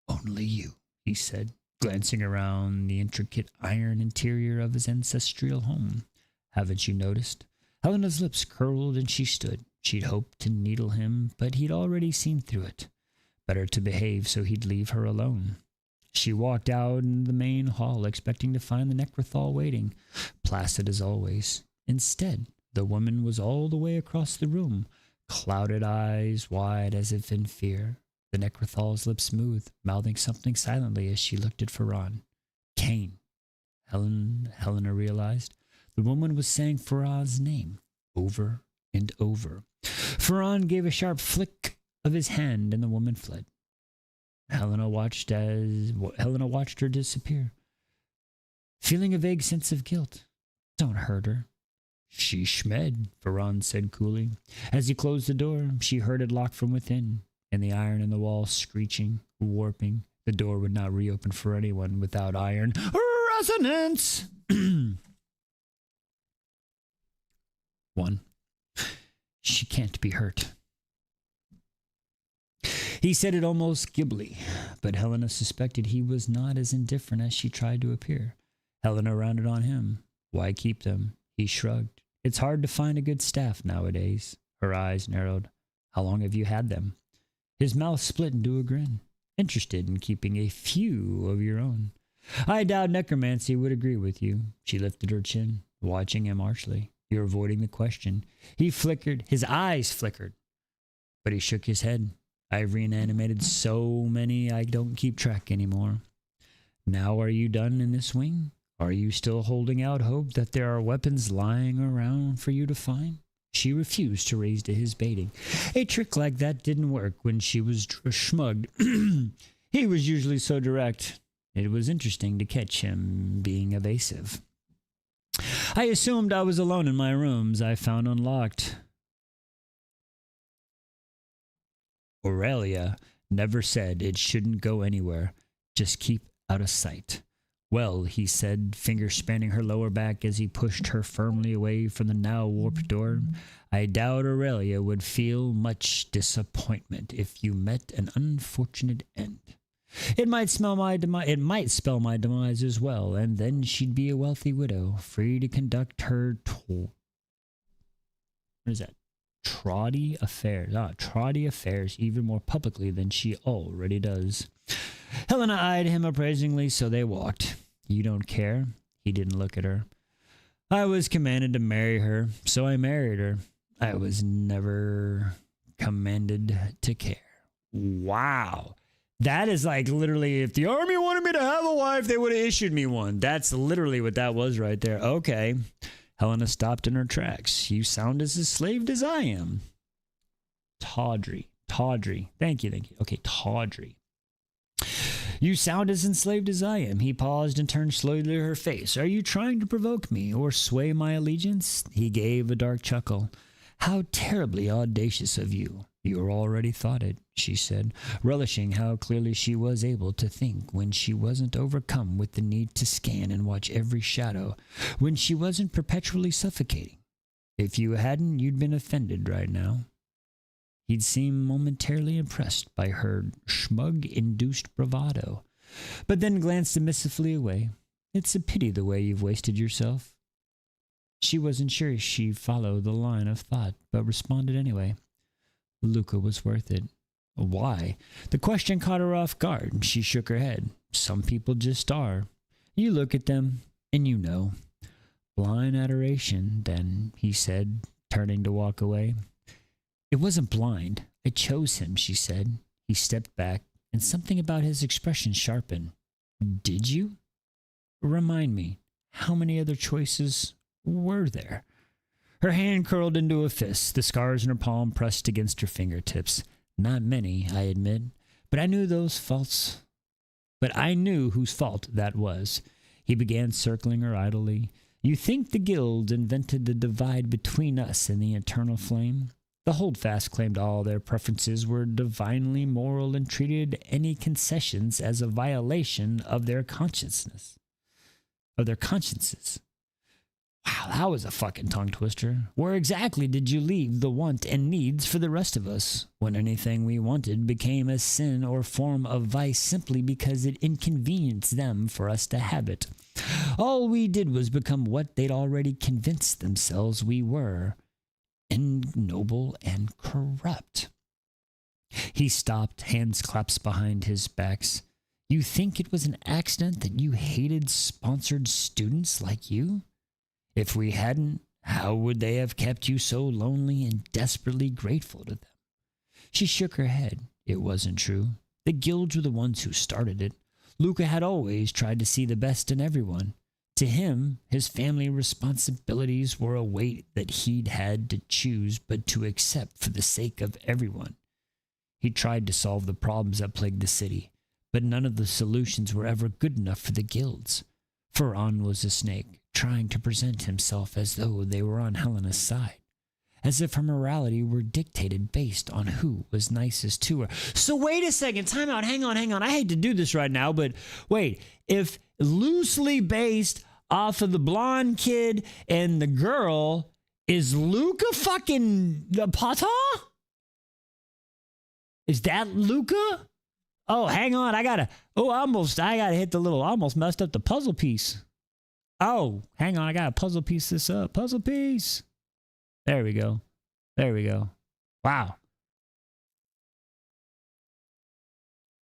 Only you, he said, glancing around the intricate iron interior of his ancestral home. Haven't you noticed? Helena's lips curled and she stood. She'd hoped to needle him, but he'd already seen through it. Better to behave so he'd leave her alone. She walked out into the main hall, expecting to find the Necrothal waiting, placid as always. Instead, the woman was all the way across the room, clouded eyes wide as if in fear. The Necrothal's lips moved, mouthing something silently as she looked at Ferran. Cain. Helena realized. The woman was saying Ferran's name over and over. Ferran gave a sharp flick of his hand and the woman fled. Helena watched her disappear, feeling a vague sense of guilt. Don't hurt her. She schmed, Ferran said coolly. As he closed the door, she heard it lock from within, and the iron in the wall screeching, warping. The door would not reopen for anyone without iron. Resonance! 1. She can't be hurt. He said it almost gibbly, but Helena suspected he was not as indifferent as she tried to appear. Helena rounded on him. Why keep them? He shrugged. It's hard to find a good staff nowadays. Her eyes narrowed. How long have you had them? His mouth split into a grin. Interested in keeping a few of your own. I doubt necromancy would agree with you. She lifted her chin, watching him archly. You're avoiding the question. He flickered. His eyes flickered. But he shook his head. I've reanimated so many I don't keep track anymore. Now are you done in this wing? Are you still holding out hope that there are weapons lying around for you to find? She refused to raise to his baiting. A trick like that didn't work when she was schmugged. He was usually so direct. It was interesting to catch him being evasive. I assumed I was alone in my rooms I found unlocked. Aurelia never said it shouldn't go anywhere. Just keep out of sight. Well, he said, finger spanning her lower back as he pushed her firmly away from the now warped door, I doubt Aurelia would feel much disappointment if you met an unfortunate end. It might spell my demise as well, and then she'd be a wealthy widow, free to conduct her troddy affairs even more publicly than she already does. Helena eyed him appraisingly, so they walked. You don't care? He didn't look at her. I was commanded to marry her, so I married her. I was never commanded to care. Wow. That is like literally, if the army wanted me to have a wife, they would have issued me one. That's literally what that was right there. Okay. Helena stopped in her tracks. You sound as enslaved as I am. Tawdry. Thank you. Okay, tawdry. You sound as enslaved as I am. He paused and turned slowly to her face. Are you trying to provoke me or sway my allegiance? He gave a dark chuckle. How terribly audacious of you. You already thought it, she said, relishing how clearly she was able to think when she wasn't overcome with the need to scan and watch every shadow, when she wasn't perpetually suffocating. If you hadn't, you'd been offended right now. He'd seemed momentarily impressed by her schmug-induced bravado, but then glanced submissively away. It's a pity the way you've wasted yourself. She wasn't sure she followed the line of thought, but responded anyway. Luca was worth it. Why? The question caught her off guard. She shook her head. Some people just are. You look at them, and you know. Blind adoration, then, he said, turning to walk away. It wasn't blind. I chose him, she said. He stepped back, and something about his expression sharpened. Did you? Remind me, how many other choices were there? Her hand curled into a fist, the scars in her palm pressed against her fingertips. Not many, I admit, but I knew whose fault that was. He began circling her idly. You think the guild invented the divide between us and the eternal flame? The holdfast claimed all their preferences were divinely moral and treated any concessions as a violation of their consciences. Wow, that was a fucking tongue twister. Where exactly did you leave the want and needs for the rest of us, when anything we wanted became a sin or form of vice simply because it inconvenienced them for us to have it? All we did was become what they'd already convinced themselves we were, ignoble and corrupt. He stopped, hands clasped behind his backs. You think it was an accident that you hated sponsored students like you? If we hadn't, how would they have kept you so lonely and desperately grateful to them? She shook her head. It wasn't true. The guilds were the ones who started it. Luca had always tried to see the best in everyone. To him, his family responsibilities were a weight that he'd had to choose but to accept for the sake of everyone. He tried to solve the problems that plagued the city, but none of the solutions were ever good enough for the guilds. Ferran was a snake, trying to present himself as though they were on Helena's side, as if her morality were dictated based on who was nicest to her. So wait a second, time out, hang on. I hate to do this right now, but wait, if loosely based off of the blonde kid and the girl, is Luca fucking Pata? Is that Luca? Oh, hang on, I gotta hit the little, almost messed up the puzzle piece. Oh, hang on, I gotta puzzle piece this up. Puzzle piece. There we go. Wow.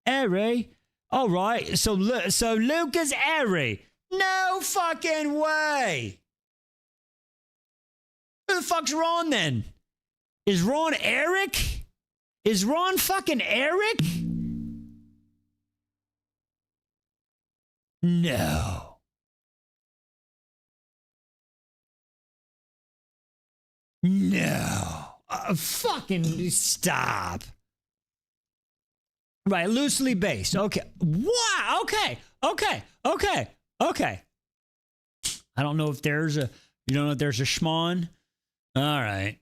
Eri. All right, so Luca's Eri. No fucking way. Who the fuck's Ron then? Is Ron Eric? Is Ron fucking Eric? No. Fucking stop. Right, loosely based. Okay. Wow. Okay. I don't know if there's a schmon. All right.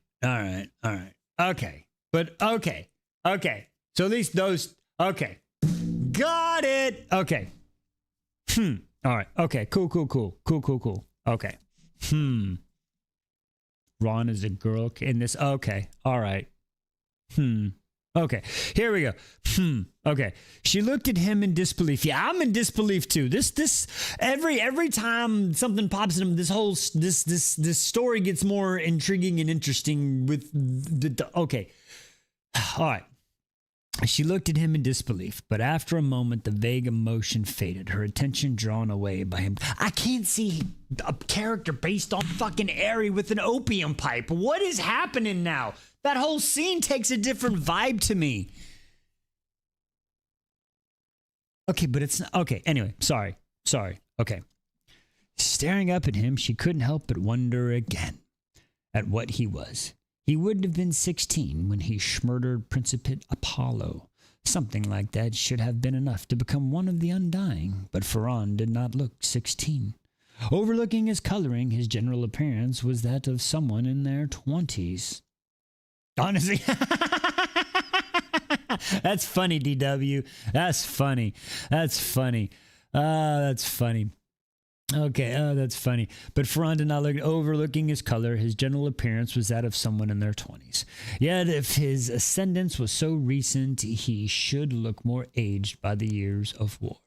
Okay. But okay. So at least those, okay. Got it. Okay. All right. Okay. Cool. Okay. Ron is a girl in this. Okay. All right. Okay. Here we go. Okay. She looked at him in disbelief. Yeah, I'm in disbelief too. This every time something pops in him, this story gets more intriguing and interesting with the okay. All right. She looked at him in disbelief, but after a moment, the vague emotion faded, her attention drawn away by him. I can't see a character based on fucking Eri with an opium pipe. What is happening now? That whole scene takes a different vibe to me. Okay, but it's not, okay, anyway, sorry, okay. Staring up at him, she couldn't help but wonder again at what he was. He would have been 16 when he murdered Principate Apollo. Something like that should have been enough to become one of the Undying, but Ferran did not look 16. Overlooking his coloring, his general appearance was that of someone in their 20s. Honestly, that's funny, DW. That's funny. That's funny. Okay, that's funny. But Ferran did not look, overlooking his color, his general appearance was that of someone in their 20s. Yet if his ascendance was so recent, he should look more aged by the years of war.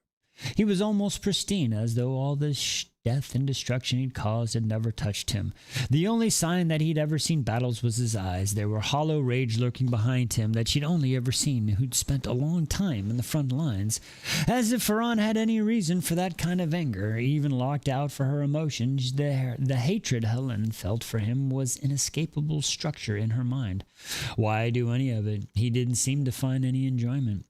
He was almost pristine, as though all the death and destruction he'd caused had never touched him. The only sign that he'd ever seen battles was his eyes. There were hollow rage lurking behind him that she'd only ever seen who'd spent a long time in the front lines. As if Ferran had any reason for that kind of anger, even locked out for her emotions, the hatred Helen felt for him was inescapable structure in her mind. Why do any of it? He didn't seem to find any enjoyment.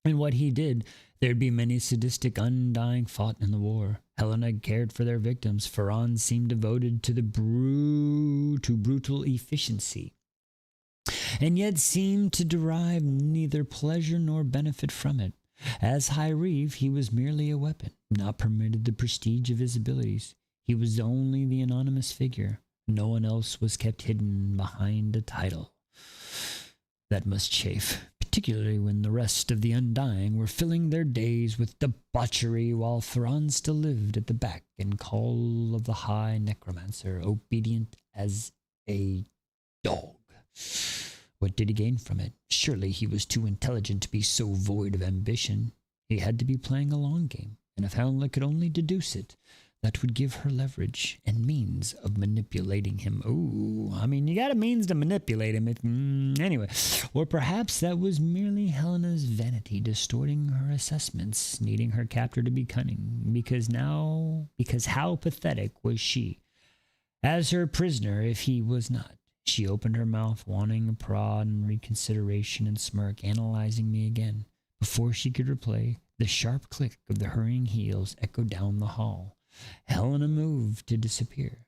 And what he did, there'd be many sadistic, undying fought in the war. Helena cared for their victims. Ferran seemed devoted to brutal efficiency, and yet seemed to derive neither pleasure nor benefit from it. As High Reeve, he was merely a weapon, not permitted the prestige of his abilities. He was only the anonymous figure. No one else was kept hidden behind a title. That must chafe, particularly when the rest of the Undying were filling their days with debauchery, while Ferran still lived at the beck and call of the High Necromancer, obedient as a dog. What did he gain from it? Surely he was too intelligent to be so void of ambition. He had to be playing a long game, and if Helena could only deduce it, that would give her leverage and means of manipulating him. Ooh, I mean, you got a means to manipulate him. Anyway, or perhaps that was merely Helena's vanity distorting her assessments, needing her captor to be cunning. Because how pathetic was she as her prisoner if he was not? She opened her mouth, wanting a prod and reconsideration and smirk, analyzing me again. Before she could reply, the sharp click of the hurrying heels echoed down the hall. Helena moved to disappear.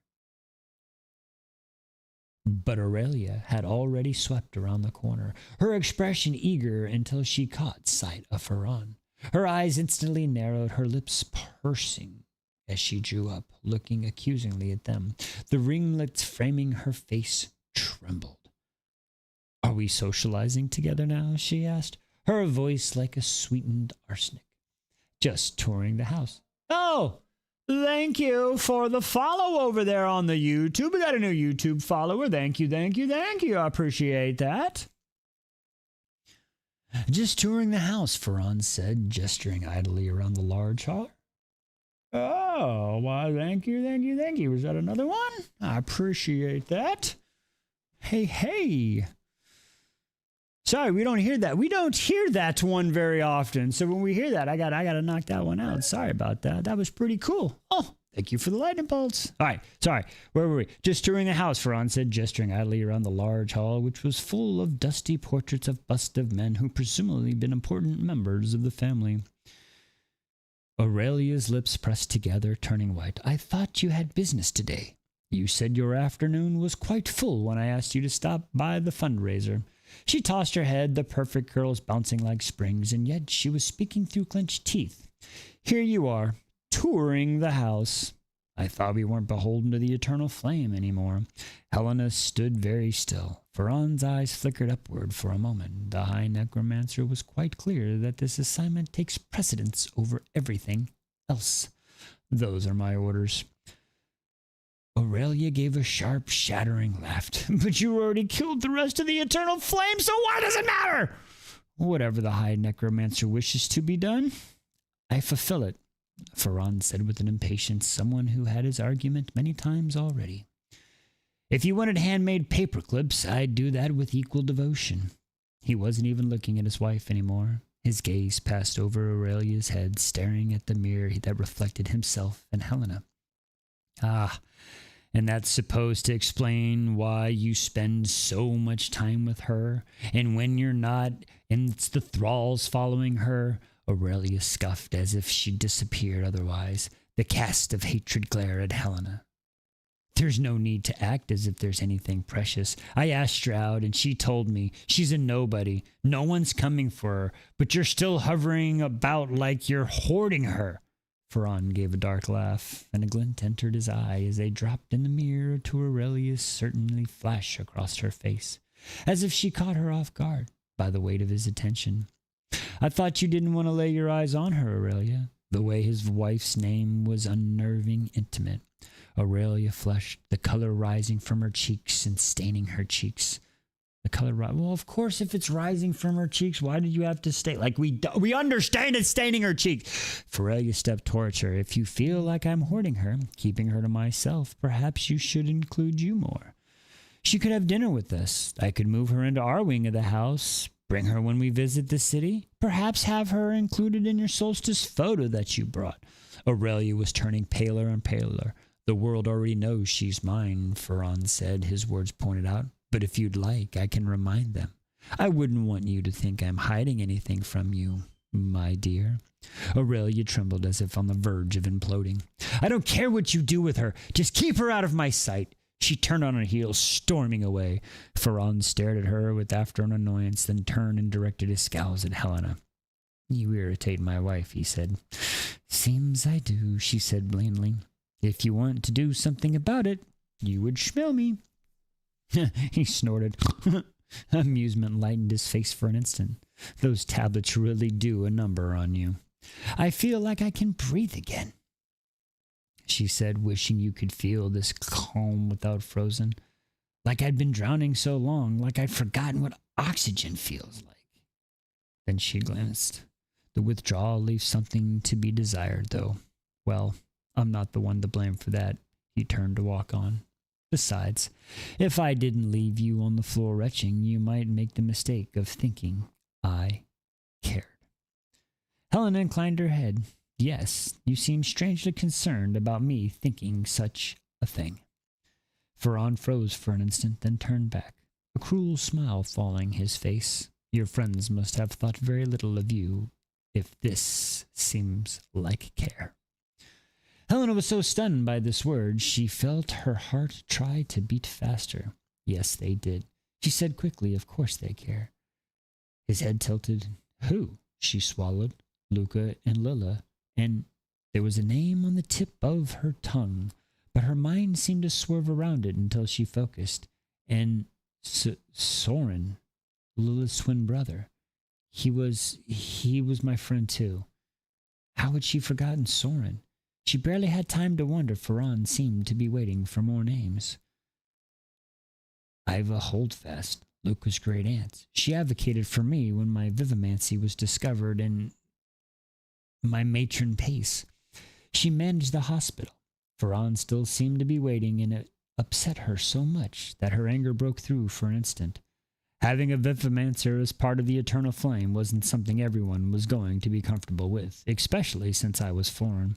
But Aurelia had already swept around the corner, her expression eager until she caught sight of Ferran. Her eyes instantly narrowed, her lips pursing as she drew up, looking accusingly at them. The ringlets framing her face trembled. "Are we socializing together now?" she asked, her voice like a sweetened arsenic. "Just touring the house." "Oh! Thank you for the follow over there on the YouTube. We got a new YouTube follower. Thank you. I appreciate that." "Just touring the house," Ferran said, gesturing idly around the large hall. "Oh, why, thank you. Was that another one? I appreciate that. Hey. Sorry, we don't hear that. We don't hear that one very often. So when we hear that, I gotta knock that one out. Sorry about that. That was pretty cool. Oh, thank you for the lightning bolts. All right, sorry. Where were we? Just touring the house, Ferran said, gesturing idly around the large hall, which was full of dusty portraits of busts of men who presumably been important members of the family. Aurelia's lips pressed together, turning white. "I thought you had business today. You said your afternoon was quite full when I asked you to stop by the fundraiser." She tossed her head, the perfect curls bouncing like springs, and yet she was speaking through clenched teeth. "Here you are, touring the house. I thought we weren't beholden to the eternal flame anymore." Helena stood very still. Ferran's eyes flickered upward for a moment. The High Necromancer was quite clear that this assignment takes precedence over everything else. "Those are my orders." Aurelia gave a sharp, shattering laugh. "But you already killed the rest of the eternal flame, so why does it matter?" "Whatever the High Necromancer wishes to be done, I fulfill it," Ferran said with an impatience someone who had his argument many times already. "If you wanted handmade paper clips, I'd do that with equal devotion." He wasn't even looking at his wife anymore. His gaze passed over Aurelia's head, staring at the mirror that reflected himself and Helena. "Ah, and that's supposed to explain why you spend so much time with her, and when you're not, and it's the thralls following her." Aurelia scuffed as if she'd disappeared otherwise. The cast of hatred glared at Helena. "There's no need to act as if there's anything precious. I asked her out, and she told me she's a nobody. No one's coming for her, but you're still hovering about like you're hoarding her." Ferran gave a dark laugh, and a glint entered his eye as they dropped in the mirror to Aurelia's certainly flash across her face, as if she caught her off guard by the weight of his attention. "I thought you didn't want to lay your eyes on her, Aurelia." The way his wife's name was unnerving intimate. Aurelia flushed, the color rising from her cheeks and staining her cheeks. The color, well, of course, if it's rising from her cheeks, why did you have to stain? Like, we understand it's staining her cheeks. Ferelia stepped towards her. If you feel like I'm hoarding her, keeping her to myself, perhaps you should include you more. She could have dinner with us. I could move her into our wing of the house, bring her when we visit the city, perhaps have her included in your solstice photo that you brought. Aurelia was turning paler and paler. The world already knows she's mine, Ferran said, his words pointed out. But if you'd like, I can remind them. I wouldn't want you to think I'm hiding anything from you, my dear. Aurelia trembled as if on the verge of imploding. I don't care what you do with her. Just keep her out of my sight. She turned on her heel, storming away. Ferran stared at her with after an annoyance, then turned and directed his scowls at Helena. You irritate my wife, he said. Seems I do, she said blandly. If you want to do something about it, you would schmill me. He snorted. Amusement lightened his face for an instant. Those tablets really do a number on you. I feel like I can breathe again, she said, wishing you could feel this calm without frozen. Like I'd been drowning so long, like I'd forgotten what oxygen feels like. Then she glanced. The withdrawal leaves something to be desired, though. Well, I'm not the one to blame for that. He turned to walk on. Besides, if I didn't leave you on the floor retching, you might make the mistake of thinking I cared. Helena inclined her head. Yes, you seem strangely concerned about me thinking such a thing. Ferran froze for an instant, then turned back, a cruel smile falling his face. Your friends must have thought very little of you, if this seems like care. Helena was so stunned by this word, she felt her heart try to beat faster. Yes, they did. She said quickly, of course they care. His head tilted. Who? She swallowed. Luca and Lilla. And there was a name on the tip of her tongue, but her mind seemed to swerve around it until she focused. And Soren, Lilla's twin brother. He was my friend too. How had she forgotten Soren? She barely had time to wonder. Ferran seemed to be waiting for more names. Iva Holdfast, Luca's great aunt. She advocated for me when my vivimancy was discovered, and my matron Pace. She managed the hospital. Ferran still seemed to be waiting, and it upset her so much that her anger broke through for an instant. Having a vivimancer as part of the eternal flame wasn't something everyone was going to be comfortable with, especially since I was foreign.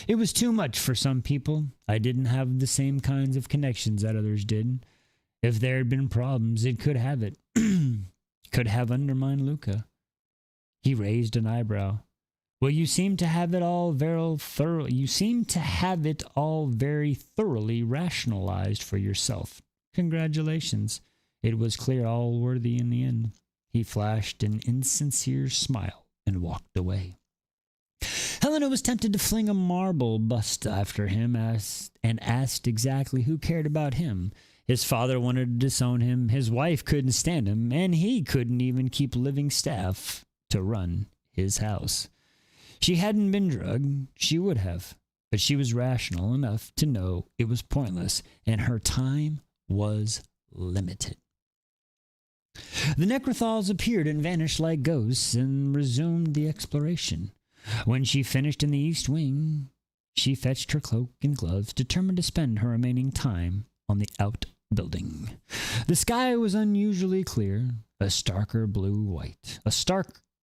It was too much for some people. I didn't have the same kinds of connections that others did. If there had been problems, it could have it. Could have undermined Luca. He raised an eyebrow. Well, you seem to have it all very thoroughly rationalized for yourself. Congratulations. It was clear all worthy in the end. He flashed an insincere smile and walked away. Helena was tempted to fling a marble bust after him and asked exactly who cared about him. His father wanted to disown him, his wife couldn't stand him, and he couldn't even keep living staff to run his house. She hadn't been drugged, she would have, but she was rational enough to know it was pointless, and her time was limited. The Necrothals appeared and vanished like ghosts and resumed the exploration. When she finished in the east wing, she fetched her cloak and gloves, determined to spend her remaining time on the outbuilding. The sky was unusually clear, a stark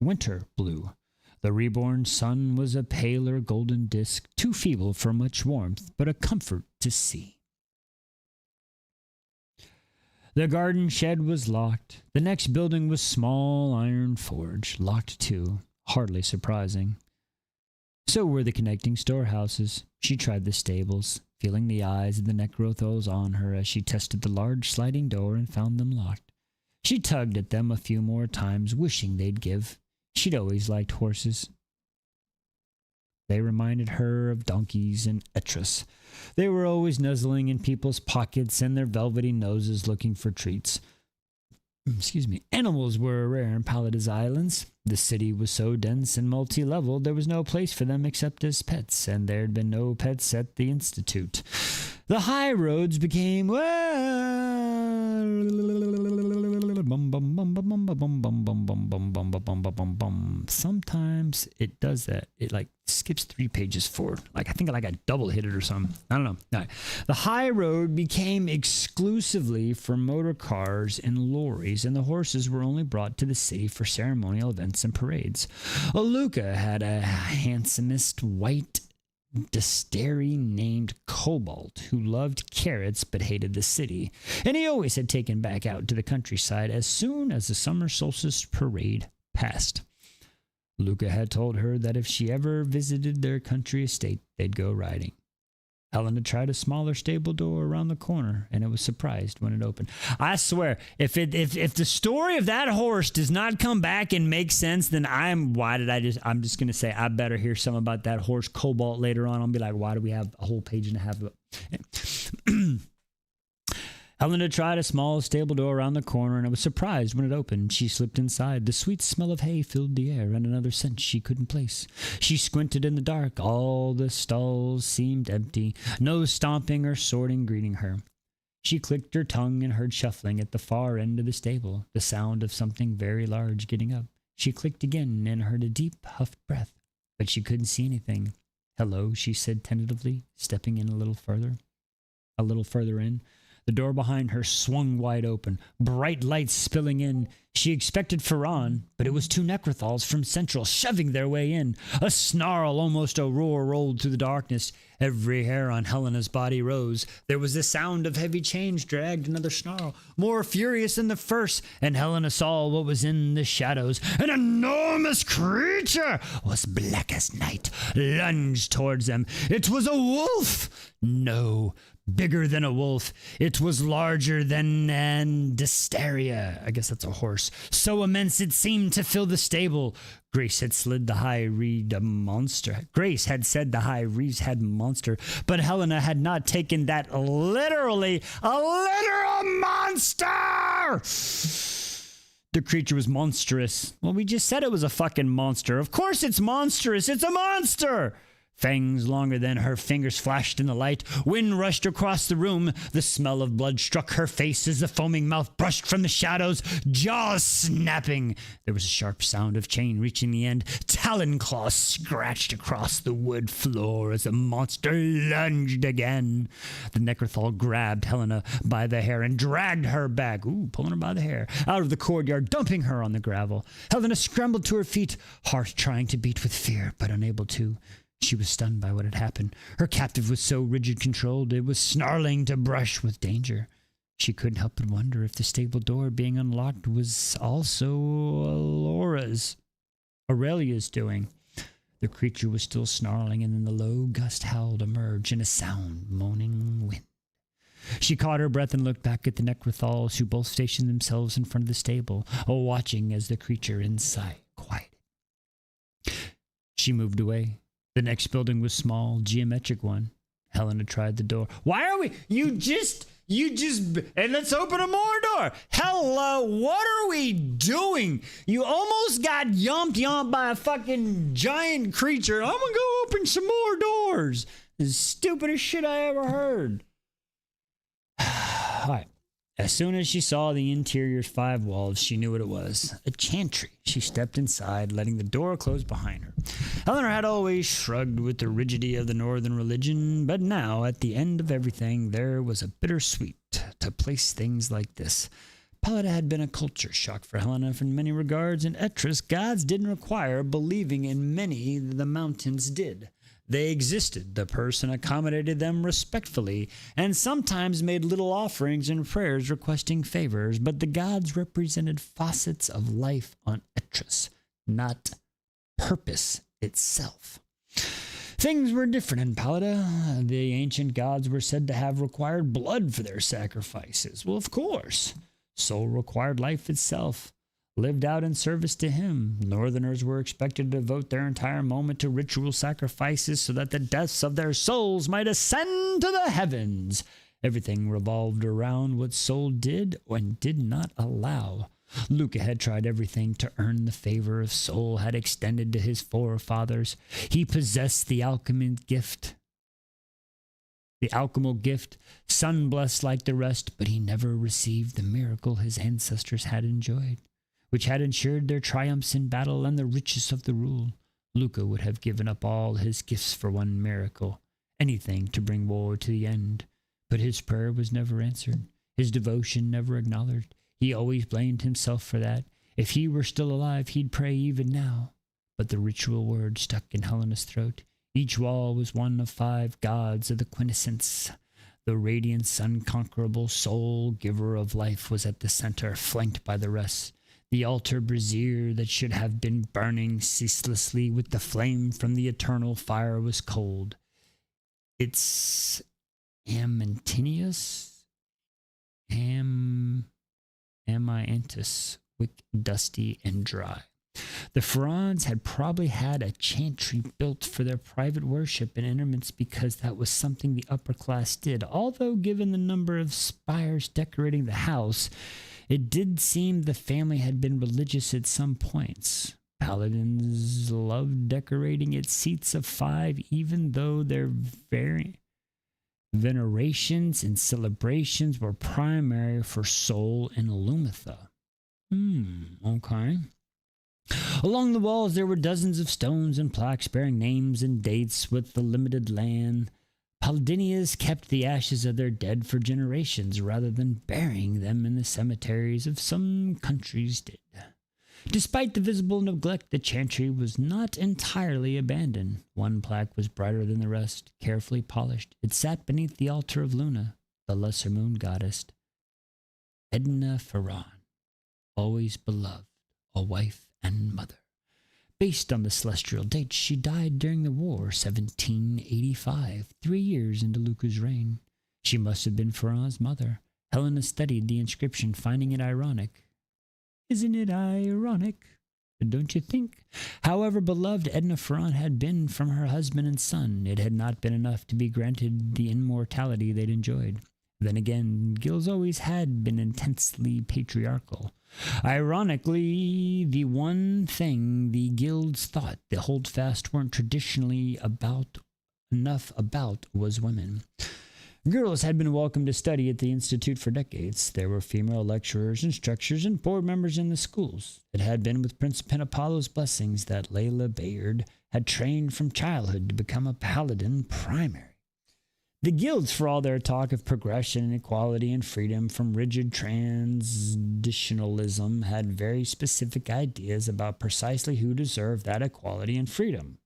winter blue. The reborn sun was a paler golden disk, too feeble for much warmth, but a comfort to see. The garden shed was locked. The next building was small iron forge, locked too, hardly surprising. So were the connecting storehouses. She tried the stables, feeling the eyes of the Necrothals on her as she tested the large sliding door and found them locked. She tugged at them a few more times, wishing they'd give. She'd always liked horses. They reminded her of donkeys and Etris. They were always nuzzling in people's pockets and their velvety noses looking for treats. Animals were rare in Paladin's Islands. The city was so dense and multi-level there was no place for them except as pets, and there had been no pets at the Institute. The high roads became Bum, bum, bum, bum, bum, bum, bum, bum, bum, bum, bum, bum, bum, bum, bum. Sometimes it does that. It like skips 3 pages forward. Like I think I double hit it or something. I don't know. All right. The high road became exclusively for motor cars and lorries, and the horses were only brought to the city for ceremonial events and parades. Luca had a handsomest white distillery named Cobalt, who loved carrots but hated the city, and he always had taken back out to the countryside as soon as the summer solstice parade passed. Luca had told her that if she ever visited their country estate, they'd go riding. Helena tried a smaller stable door around the corner, and it was surprised when it opened. I swear, if the story of that horse does not come back and make sense, then I'm just gonna say I better hear some about that horse Cobalt later on. I'll be like, why do we have a whole page and a half of it? Helena tried a small stable door around the corner, and it was surprised when it opened. She slipped inside. The sweet smell of hay filled the air, and another scent she couldn't place. She squinted in the dark. All the stalls seemed empty, no stomping or sorting greeting her. She clicked her tongue and heard shuffling at the far end of the stable, the sound of something very large getting up. She clicked again and heard a deep, huffed breath, but she couldn't see anything. "Hello," she said tentatively, stepping in a little further in. The door behind her swung wide open, bright lights spilling in. She expected Ferran, but it was 2 Necrothals from Central shoving their way in. A snarl, almost a roar, rolled through the darkness. Every hair on Helena's body rose. There was the sound of heavy chains dragged, another snarl, more furious than the first, and Helena saw what was in the shadows. An enormous creature was black as night, lunged towards them. It was a wolf! No, bigger than a wolf. It was larger than an dysteria. I guess that's a horse. So immense it seemed to fill the stable. Grace had said the high reed had monster, but Helena had not taken that literally. A literal monster! The creature was monstrous. Well, we just said it was a fucking monster. Of course it's monstrous. It's a monster! Fangs longer than her fingers flashed in the light. Wind rushed across the room. The smell of blood struck her face as the foaming mouth brushed from the shadows, jaws snapping. There was a sharp sound of chain reaching the end. Talon claws scratched across the wood floor as the monster lunged again. The Necrothal grabbed Helena by the hair and dragged her back, pulling her by the hair, out of the courtyard, dumping her on the gravel. Helena scrambled to her feet, heart trying to beat with fear, but unable to. She was stunned by what had happened. Her captive was so rigid controlled, it was snarling to brush with danger. She couldn't help but wonder if the stable door being unlocked was also Aurelia's doing. The creature was still snarling, and then the low gust howl emerged in a sound, moaning wind. She caught her breath and looked back at the Necrothals, who both stationed themselves in front of the stable, watching as the creature inside quieted. She moved away. The next building was small, geometric one. Helena tried the door. Why are we? And let's open a more door. Hello, what are we doing? You almost got yomped by a fucking giant creature. I'm gonna go open some more doors. The stupidest shit I ever heard. All right. As soon as she saw the interior's 5 walls, she knew what it was. A chantry. She stepped inside, letting the door close behind her. Helena had always shrugged with the rigidity of the northern religion, but now, at the end of everything, there was a bittersweet to place things like this. Pallida had been a culture shock for Helena in many regards. In Etruss, gods didn't require believing in many the mountains did. They existed. The person accommodated them respectfully and sometimes made little offerings and prayers requesting favors, but the gods represented facets of life on Etruss, not purpose itself. Things were different in Pallida. The ancient gods were said to have required blood for their sacrifices. Well, of course. Soul required life itself, lived out in service to him. Northerners were expected to devote their entire moment to ritual sacrifices so that the deaths of their souls might ascend to the heavens. Everything revolved around what Soul did and did not allow. Luca had tried everything to earn the favor of Soul had extended to his forefathers. He possessed the alchemy gift. the alchemical gift, sun-blessed like the rest, but he never received the miracle his ancestors had enjoyed, which had ensured their triumphs in battle and the riches of the rule. Luca would have given up all his gifts for one miracle, anything to bring war to the end. But his prayer was never answered, his devotion never acknowledged. He always blamed himself for that. If he were still alive, he'd pray even now. But the ritual word stuck in Helena's throat. Each wall was one of 5 gods of the quintessence. The radiance, unconquerable soul, giver of life, was at the center, flanked by the rest. The altar brazier that should have been burning ceaselessly with the flame from the eternal fire was cold. Its Amantinius? Amiantus, wick, dusty and dry. The Pharaohs had probably had a chantry built for their private worship and interments because that was something the upper class did. Although, given the number of spires decorating the house, it did seem the family had been religious at some points. Paladins loved decorating its seats of 5, even though their venerations and celebrations were primary for Sol and Lumitha. Okay. Along the walls there were dozens of stones and plaques bearing names and dates with the limited land. Paladinias kept the ashes of their dead for generations rather than burying them in the cemeteries of some countries did. Despite the visible neglect, the chantry was not entirely abandoned. One plaque was brighter than the rest, carefully polished. It sat beneath the altar of Luna, the lesser moon goddess, Edna Ferran, always beloved, a wife and mother. Based on the celestial date, she died during the war, 1785, 3 years into Luca's reign. She must have been Ferran's mother. Helena studied the inscription, finding it ironic. Isn't it ironic? Don't you think? However beloved Edna Ferran had been from her husband and son, it had not been enough to be granted the immortality they'd enjoyed. Then again, guilds always had been intensely patriarchal. Ironically, the one thing the guilds thought the holdfast weren't traditionally enough about was women. Girls had been welcome to study at the Institute for decades. There were female lecturers, instructors, and board members in the schools. It had been with Prince Penapollo's blessings that Layla Bayard had trained from childhood to become a paladin primary. The guilds, for all their talk of progression and equality and freedom from rigid traditionalism, had very specific ideas about precisely who deserved that equality and freedom.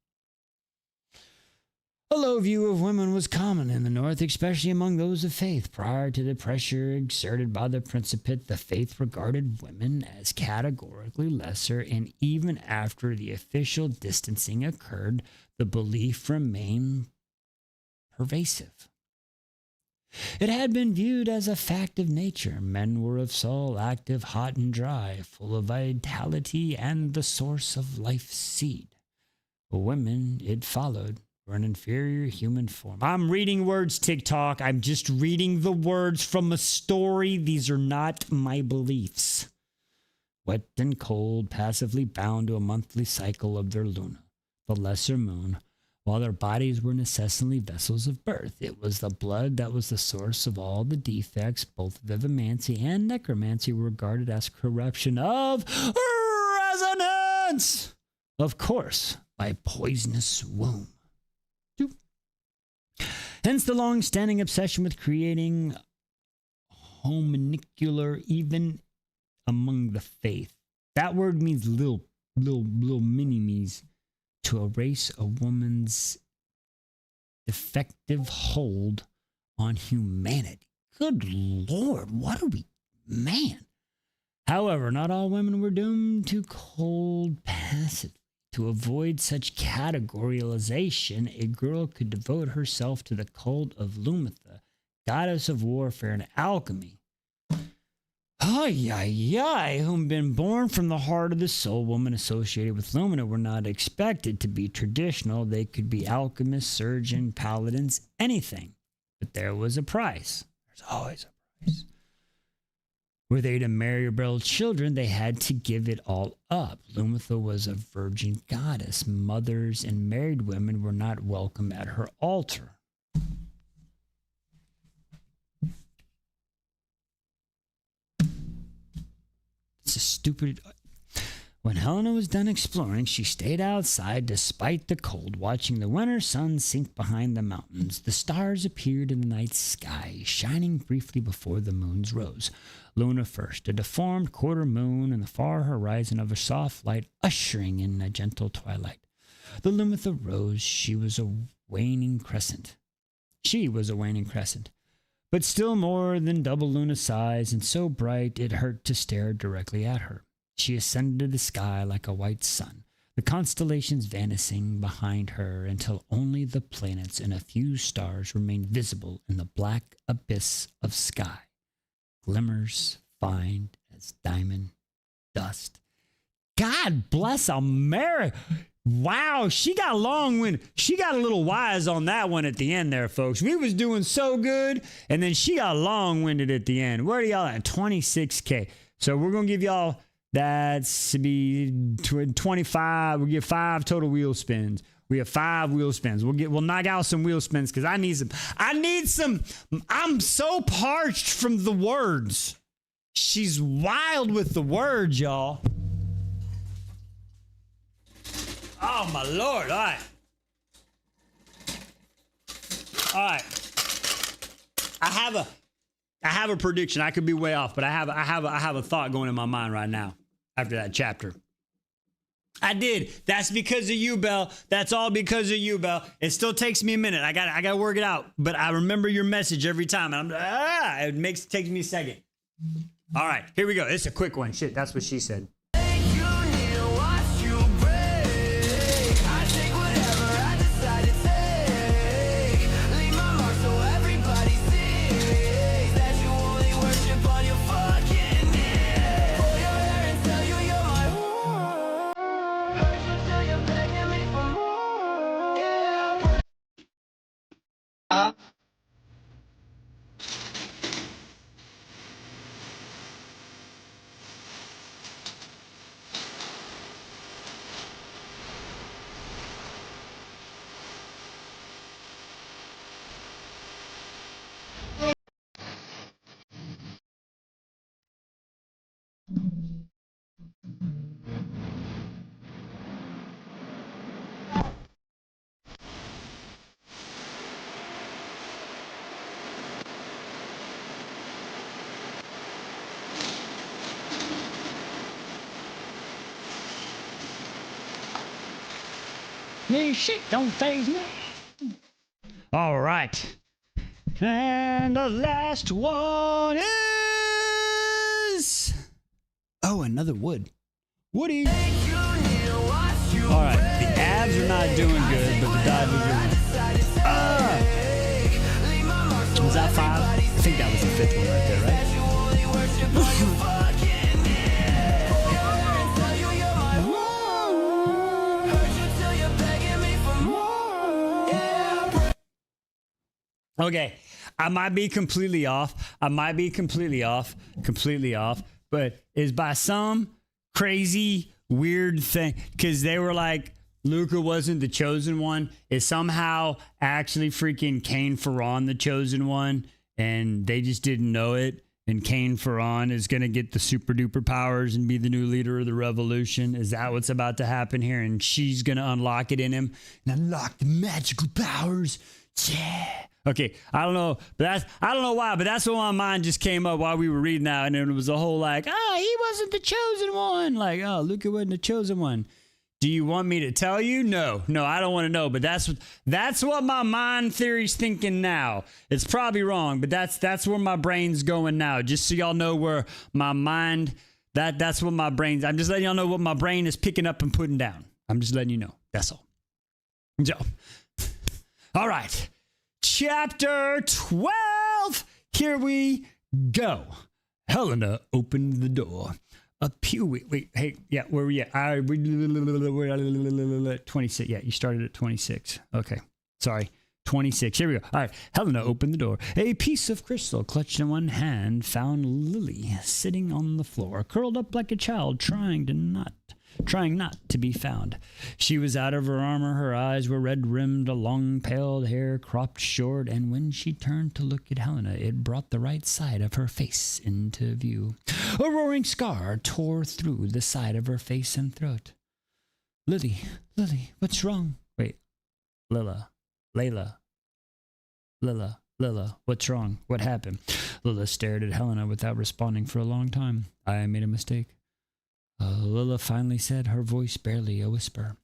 A low view of women was common in the North, especially among those of faith. Prior to the pressure exerted by the Principate, the faith regarded women as categorically lesser, and even after the official distancing occurred, the belief remained pervasive. It had been viewed as a fact of nature. Men were of soul, active, hot and dry, full of vitality and the source of life's seed. Women, it followed, were an inferior human form. I'm reading words, TikTok. I'm just reading the words from a story. These are not my beliefs. Wet and cold, passively bound to a monthly cycle of their Luna, the lesser moon, while their bodies were necessarily vessels of birth. It was the blood that was the source of all the defects. Both vivimancy and necromancy were regarded as corruption of resonance. Of course, by poisonous womb. Hence the long-standing obsession with creating hominicular even among the faith. That word means little mini-me's. To erase a woman's defective hold on humanity. Good Lord, what are we... Man. However, not all women were doomed to cold passivity. To avoid such categorization, a girl could devote herself to the cult of Lumitha, goddess of warfare and alchemy. Whom been born from the heart of the soul. Women associated with Lumina were not expected to be traditional. They could be alchemists, surgeon, paladins, anything. But there was a price. There's always a price. Were they to marry or bear children, they had to give it all up. Lumitha was a virgin goddess. Mothers and married women were not welcome at her altar. stupid... When Helena was done exploring, she stayed outside despite the cold, watching the winter sun sink behind the mountains. The stars appeared in the night sky, shining briefly before the moon's rose. Luna first, a deformed quarter moon in the far horizon of a soft light ushering in a gentle twilight. The Lumitha rose. She was a waning crescent. But still more than double Luna's size, and so bright it hurt to stare directly at her. She ascended to the sky like a white sun, the constellations vanishing behind her until only the planets and a few stars remained visible in the black abyss of sky. Glimmers fine as diamond dust. God bless America. Wow, she got long-winded. She got a little wise on that one at the end there, folks. We was doing so good, and then she got long-winded at the end. Where are y'all at? 26K. So we're going to give y'all, that's to be 25. We'll give 5 total wheel spins. We have 5 wheel spins. We'll knock out some wheel spins because I need some. I'm so parched from the words. She's wild with the words, y'all. Oh my Lord! All right. I have a prediction. I could be way off, but I have a thought going in my mind right now after that chapter. I did. That's because of you, Belle. That's all because of you, Belle. It still takes me a minute. I got to work it out. But I remember your message every time. And it takes me a second. All right, here we go. It's a quick one. Shit, that's what she said. This shit don't faze me. All right. And the last one is... Oh, another wood. Woody. All right. The abs are not doing good, but the dive is doing. Was that 5? I think that was the 5th one right there, right? Okay, I might be completely off. But it's by some crazy, weird thing. Because they were like, Luca wasn't the chosen one. Is somehow actually freaking Cain Ferran the chosen one. And they just didn't know it. And Cain Ferran is going to get the super duper powers and be the new leader of the revolution. Is that what's about to happen here? And she's going to unlock it in him. And unlock the magical powers. Yeah. Okay, I don't know, but I don't know why, but that's what my mind just came up while we were reading that, and it was a whole like, he wasn't the chosen one. Like, Luca wasn't the chosen one. Do you want me to tell you? No, I don't want to know, but that's what my mind theory's thinking now. It's probably wrong, but that's where my brain's going now. Just so y'all know where my mind, that's what my brain's, I'm just letting y'all know what my brain is picking up and putting down. I'm just letting you know. That's all. So, all right. Chapter 12. Here we go. Helena opened the door. Wait, hey, yeah, where were you at? 26. Yeah, you started at 26. Okay, sorry. 26. Here we go. All right. Helena opened the door. A piece of crystal clutched in one hand found Lily sitting on the floor, curled up like a child trying to nut. trying not to be found. She was out of her armor, her eyes were red-rimmed, a long pale hair cropped short, and when she turned to look at Helena, it brought the right side of her face into view. A roaring scar tore through the side of her face and throat. Lily, what's wrong? Wait, Lilla, what's wrong? What happened? Lilla stared at Helena without responding for a long time. I made a mistake. Lilla finally said, her voice barely a whisper.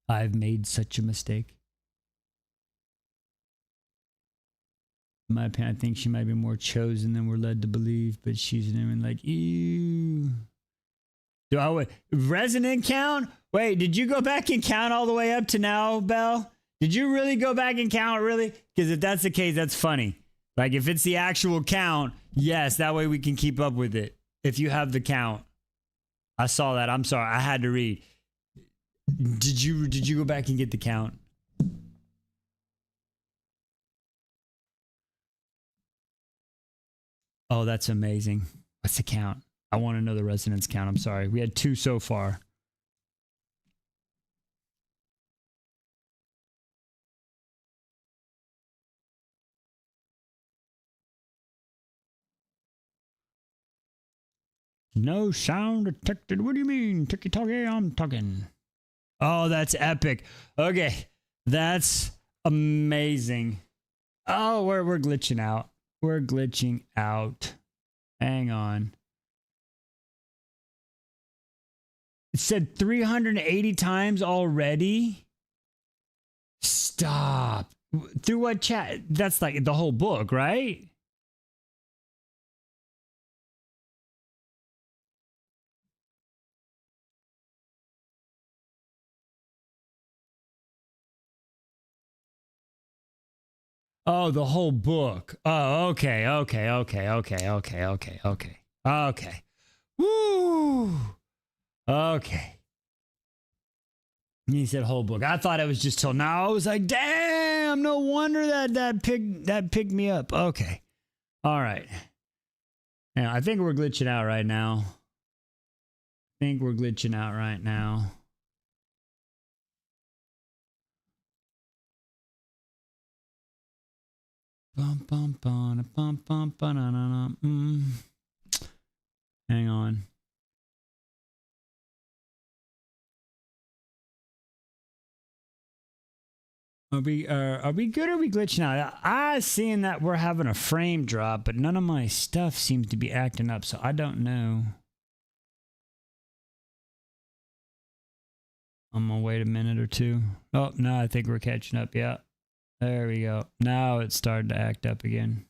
I've made such a mistake. In my opinion, I think she might be more chosen than we're led to believe, but she's even like, ew. Do I resonant count? Wait, did you go back and count all the way up to now, Belle? Did you really go back and count, really? Because if that's the case, that's funny. Like, if it's the actual count, yes, that way we can keep up with it. If you have the count. I saw that. I'm sorry. I had to read. Did you go back and get the count? Oh, that's amazing. What's the count? I want to know the resonance count. I'm sorry. We had 2 so far. No sound detected. What do you mean? Tiki-taki, I'm talking. Oh, that's epic. Okay. That's amazing. Oh, we're glitching out. We're glitching out. Hang on. It said 380 times already? Stop. Through what chat? That's like the whole book, right? Oh, the whole book. Oh, okay. Okay. Woo. Okay. He said whole book. I thought it was just till now. I was like, damn, no wonder that picked me up. Okay. All right. Yeah, I think we're glitching out right now. Hang on. Are we good or are we glitching out? I seeing that we're having a frame drop, but none of my stuff seems to be acting up, so I don't know. I'm gonna wait a minute or two. Oh, no, I think we're catching up. Yeah. There we go. Now it's starting to act up again.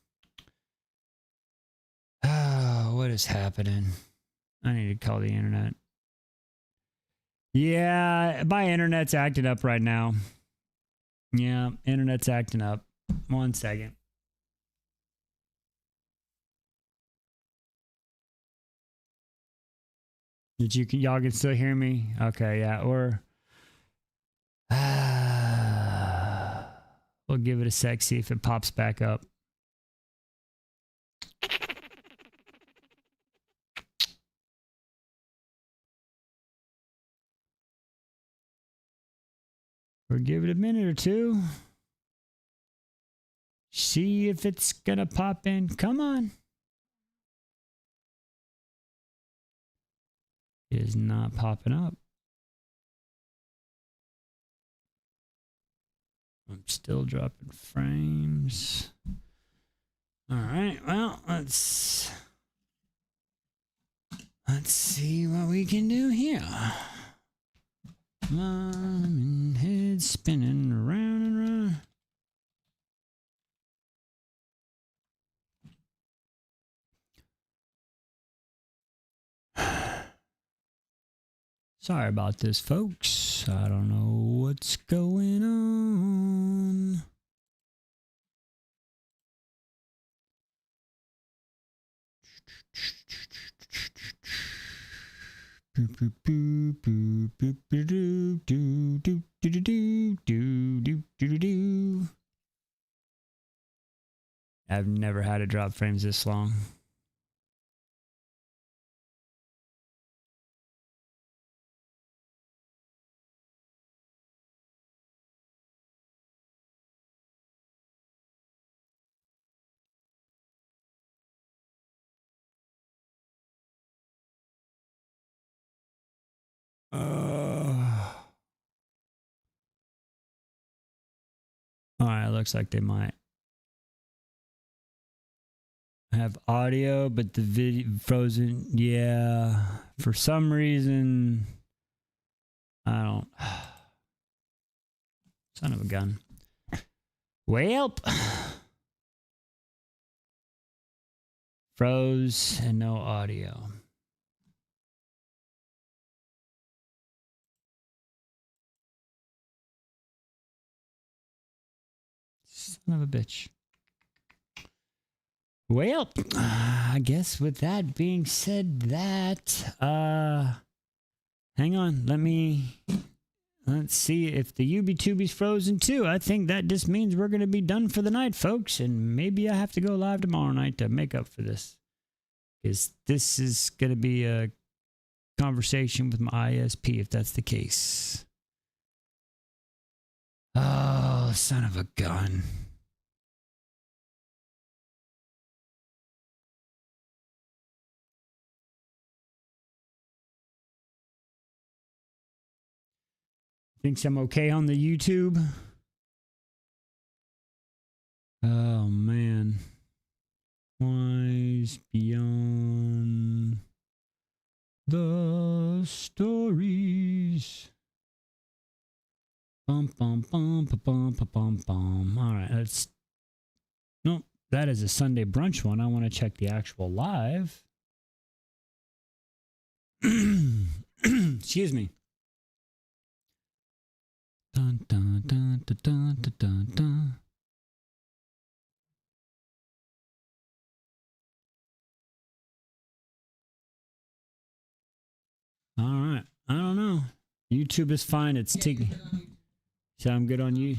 Oh, what is happening? I need to call the internet. Yeah, my internet's acting up right now. Yeah, internet's acting up. 1 second. Y'all can still hear me? Okay, yeah, or we'll give it a sec, see if it pops back up. Or give it a minute or two. See if it's gonna pop in. Come on. It is not popping up. I'm still dropping frames. All right, well, let's see what we can do here. Mom and head spinning around and around. Sorry about this, folks. I don't know what's going on. I've never had to drop frames this long. looks like they might have audio, but the video frozen. Yeah, for some reason, I don't. Son of a gun. Well, froze and no audio. Son of a bitch. Well, I guess with that being said, hang on, let's see if the UB-Tube's frozen too. I think that just means we're going to be done for the night, folks, and maybe I have to go live tomorrow night to make up for this, because this is going to be a conversation with my ISP if that's the case. Oh, son of a gun. Thinks I'm okay on the YouTube. Oh man. Wise beyond the stories. Bum bum bum bum bum bum bum. All right, let's. Nope, that is a Sunday brunch one. I want to check the actual live. Excuse me. Dun, dun, dun, dun, dun, dun, dun, dun. All right. I don't know. YouTube is fine. It's ticking. So I'm good on you.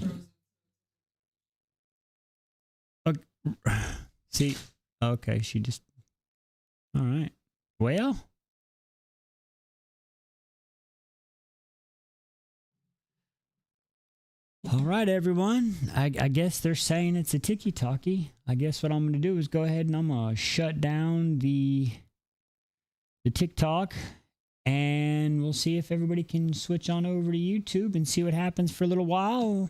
See. Okay. She just. All right. Well. All right, everyone. I guess they're saying it's a tiki-talkie. I guess what I'm going to do is go ahead and I'm going to shut down the TikTok, and we'll see if everybody can switch on over to YouTube and see what happens for a little while,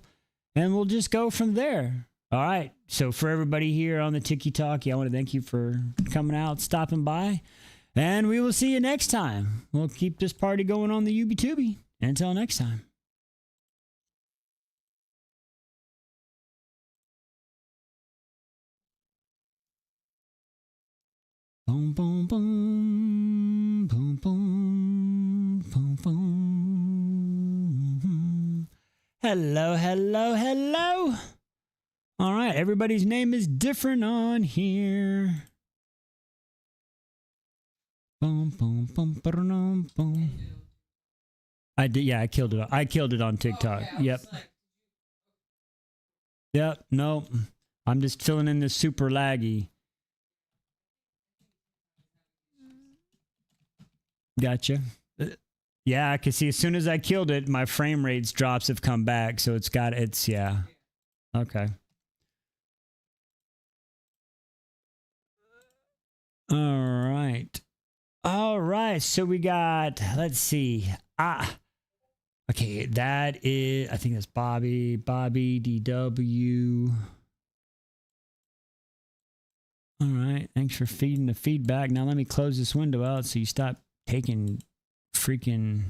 and we'll just go from there. All right. So for everybody here on the tiki-talkie, I want to thank you for coming out, stopping by, and we will see you next time. We'll keep this party going on the UB-Tubi. Until next time. Boom, boom, boom, boom, boom, boom, boom. Hello, hello, hello. All right, everybody's name is different on here. Boom, boom, boom, boom, boom. I did, yeah, I killed it. I killed it on TikTok. Oh, okay, yep. Yep, no. I'm just filling in this super laggy. Gotcha. Yeah, I can see as soon as I killed it, my frame rates drops have come back. So it's yeah. Okay. All right. All right. So we got, let's see. Okay. That is, I think that's Bobby DW. All right. Thanks for feeding the feedback. Now let me close this window out so you stop taking freaking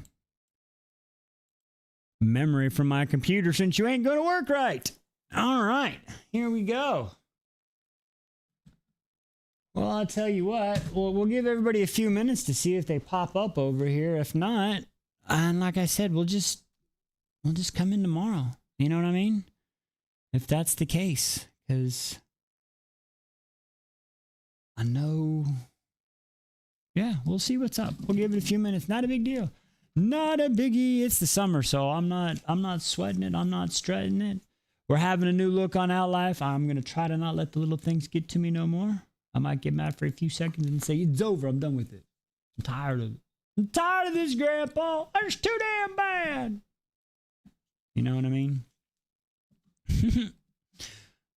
memory from my computer since you ain't going to work right. All right, here we go. Well, I'll tell you what, we'll give everybody a few minutes to see if they pop up over here. If not, and like I said, we'll just come in tomorrow. You know what I mean? If that's the case, because I know. Yeah, we'll see what's up. We'll give it a few minutes. Not a big deal. Not a biggie. It's the summer, so I'm not sweating it. I'm not strutting it. We're having a new look on Outlife. I'm going to try to not let the little things get to me no more. I might get mad for a few seconds and say, it's over. I'm done with it. I'm tired of it. I'm tired of this, Grandpa. It's too damn bad. You know what I mean?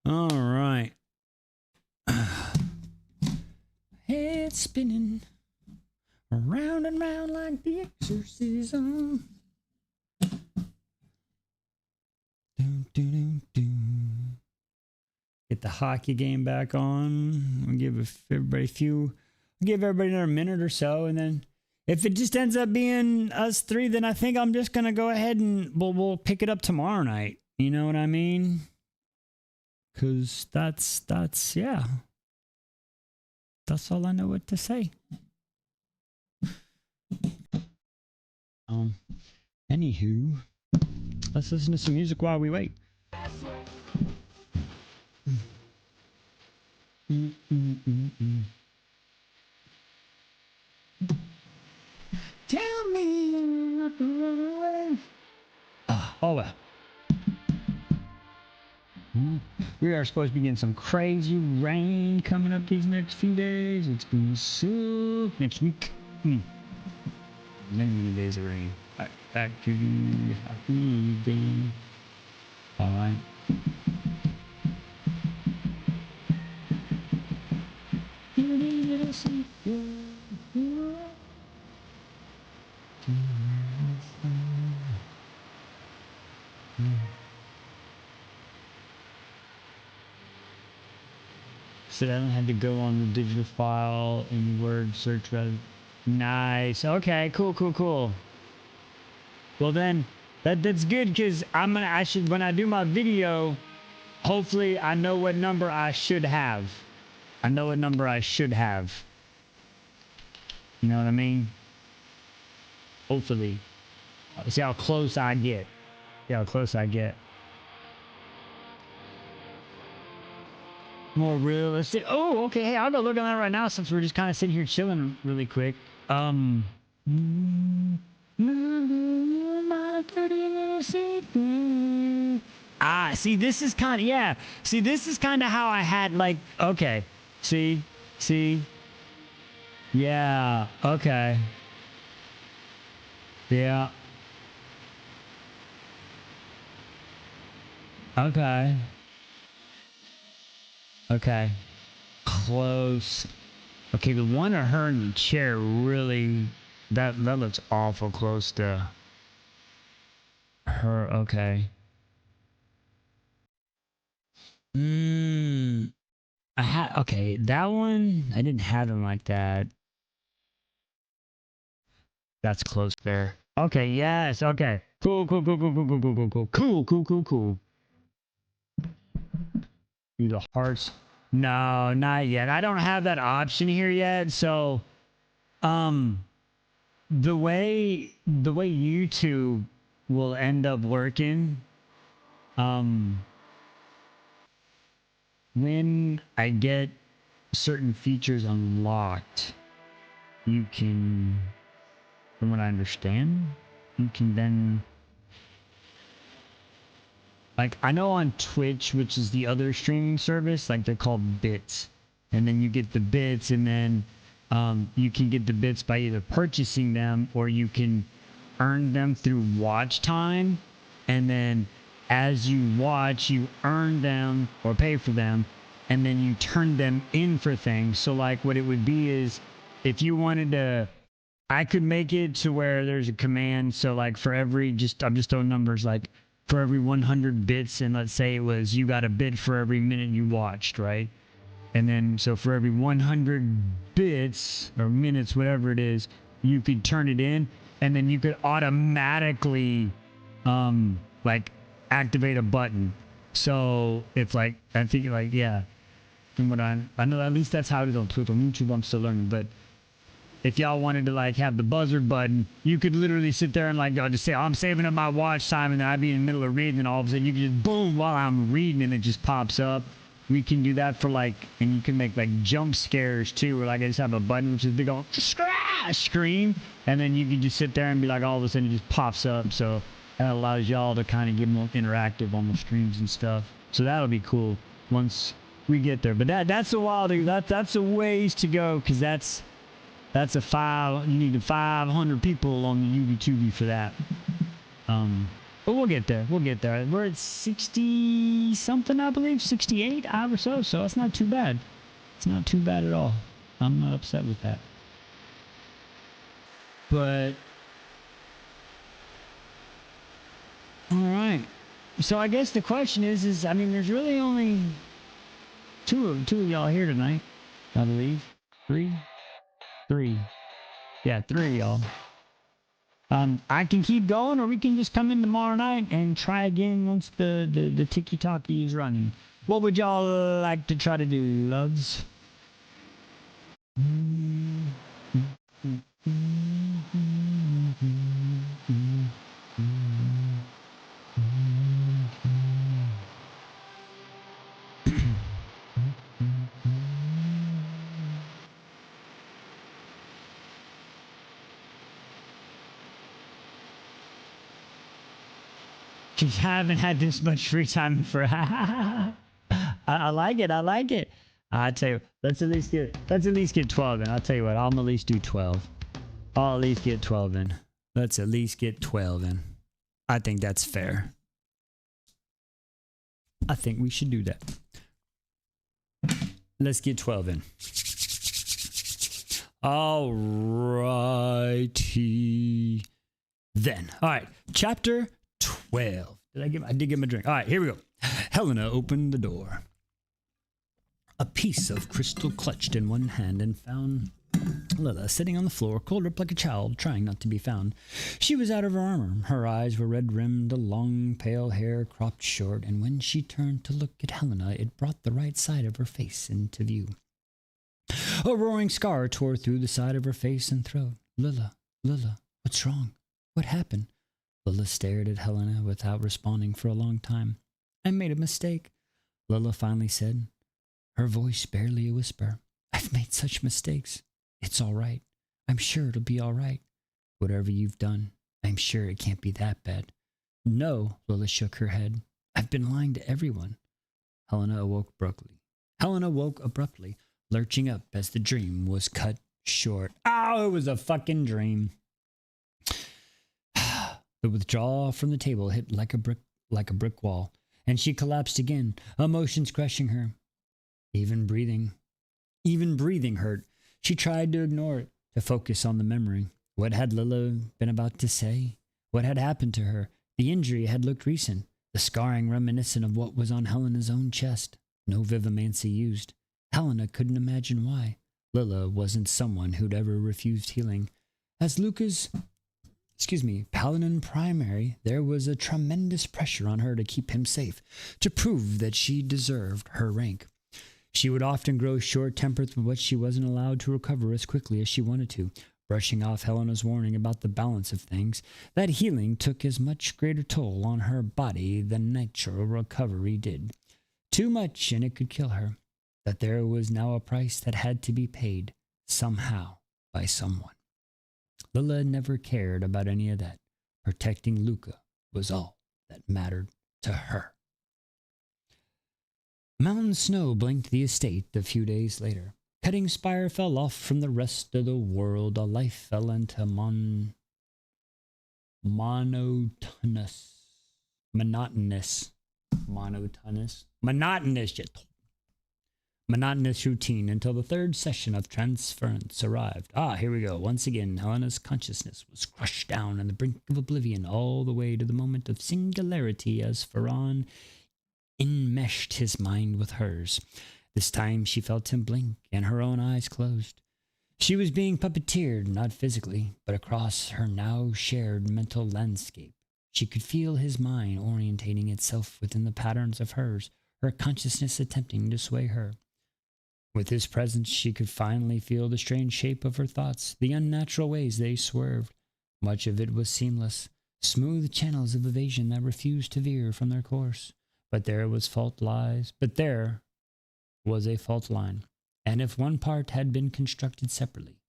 All right. Head spinning around and round like the exorcism. Doom, doom, doom, doom. Get the hockey game back on. We'll give everybody another minute or so, and then if it just ends up being us three, then I think I'm just gonna go ahead and we'll pick it up tomorrow night. You know what I mean? Cause that's yeah. That's all I know what to say. Anywho, let's listen to some music while we wait. Tell me not to run away. Oh well. We are supposed to be getting some crazy rain coming up these next few days. It's gonna suck next week. Many days of rain. Back to the happy day. Alright. So I don't have to go on the digital file in word search rather. Nice. Okay, cool. Well then, that's good because I should when I do my video, hopefully I know what number I should have. I know what number I should have. You know what I mean? Hopefully. See how close I get. More realistic. Oh, okay. Hey, I'll go look at that right now since we're just kind of sitting here chilling really quick. See, this is kind of, yeah. See, this is kind of how I had, like, okay. See? Yeah, okay. Yeah. Okay. Close. Okay, the one of her in the chair really, that looks awful close to her. Okay. Okay, that one, I didn't have them like that. That's close there. Okay, yes, okay. Cool. Do the hearts. No, not yet. I don't have that option here yet, so the way YouTube will end up working, when I get certain features unlocked, you can, from what I understand, you can then, like, I know on Twitch, which is the other streaming service, like, they're called bits, and then you get the bits, and then you can get the bits by either purchasing them or you can earn them through watch time, and then as you watch, you earn them or pay for them, and then you turn them in for things. So like what it would be is if you wanted to, I could make it to where there's a command. So like for every, I'm just throwing numbers, like for every 100 bits, and let's say it was, you got a bit for every minute you watched, right? And then, so for every 100 bits or minutes, whatever it is, you could turn it in, and then you could automatically, like, activate a button. So if like, I think like, yeah, from what I know, at least that's how it is on Twitter. On YouTube, I'm still learning, but if y'all wanted to like have the buzzard button, you could literally sit there and like, just say, I'm saving up my watch time, and then I'd be in the middle of reading, and all of a sudden you can just boom while I'm reading, and it just pops up. We can do that for like, and you can make like jump scares too, where like I just have a button which is big old scream, and then you can just sit there and be like, all of a sudden it just pops up. So that allows y'all to kind of get more interactive on the streams and stuff. So that'll be cool once we get there. But that's a while to, that's a ways to go, because that's you need 500 people on the YouTube for that. But we'll get there. We're at 60 something, I believe, 68 or so. So it's not too bad. It's not too bad at all. I'm not upset with that. But all right. So I guess the question is I mean, there's really only Two of y'all here tonight. I believe. Three. Yeah, 3 of y'all. I can keep going, or we can just come in tomorrow night and try again once the tiki-taki is running. What would y'all like to try to do, loves? You haven't had this much free time for. I like it. I like it. I tell you, let's at least get 12 in. I'll tell you what, I'll at least do 12. I'll at least get 12 in. Let's at least get 12 in. I think that's fair. I think we should do that. Let's get 12 in. All righty. Then, all right, chapter 12. I did give him a drink. All right, here we go. Helena opened the door. A piece of crystal clutched in one hand and found Lilla sitting on the floor, curled up like a child, trying not to be found. She was out of her armor. Her eyes were red-rimmed, the long, pale hair cropped short, and when she turned to look at Helena, it brought the right side of her face into view. A roaring scar tore through the side of her face and throat. Lilla, what's wrong? What happened? Lilla stared at Helena without responding for a long time. I made a mistake, Lilla finally said, her voice barely a whisper. I've made such mistakes. It's all right. I'm sure it'll be all right. Whatever you've done, I'm sure it can't be that bad. No, Lilla shook her head. I've been lying to everyone. Helena awoke abruptly, lurching up as the dream was cut short. Oh, it was a fucking dream. The withdrawal from the table hit like a brick wall, and she collapsed again, emotions crushing her. Even breathing hurt. She tried to ignore it, to focus on the memory. What had Lilla been about to say? What had happened to her? The injury had looked recent, the scarring reminiscent of what was on Helena's own chest. No vivimancy used. Helena couldn't imagine why. Lilla wasn't someone who'd ever refused healing. As Luca's Paladin primary, there was a tremendous pressure on her to keep him safe, to prove that she deserved her rank. She would often grow short-tempered with what she wasn't allowed to recover as quickly as she wanted to, brushing off Helena's warning about the balance of things. That healing took as much greater toll on her body than natural recovery did. Too much, and it could kill her. That there was now a price that had to be paid, somehow, by someone. Lilla never cared about any of that. Protecting Luca was all that mattered to her. Mountain snow blinked the estate a few days later. Cutting spire fell off from the rest of the world. A life fell into monotonous routine until the third session of transference arrived. Here we go. Once again, Helena's consciousness was crushed down on the brink of oblivion all the way to the moment of singularity as Ferran enmeshed his mind with hers. This time she felt him blink and her own eyes closed. She was being puppeteered, not physically, but across her now shared mental landscape. She could feel his mind orientating itself within the patterns of hers, her consciousness attempting to sway her. With his presence, she could finally feel the strange shape of her thoughts, the unnatural ways they swerved. Much of it was seamless, smooth channels of evasion that refused to veer from their course. But there was a fault line, and if one part had been constructed separately,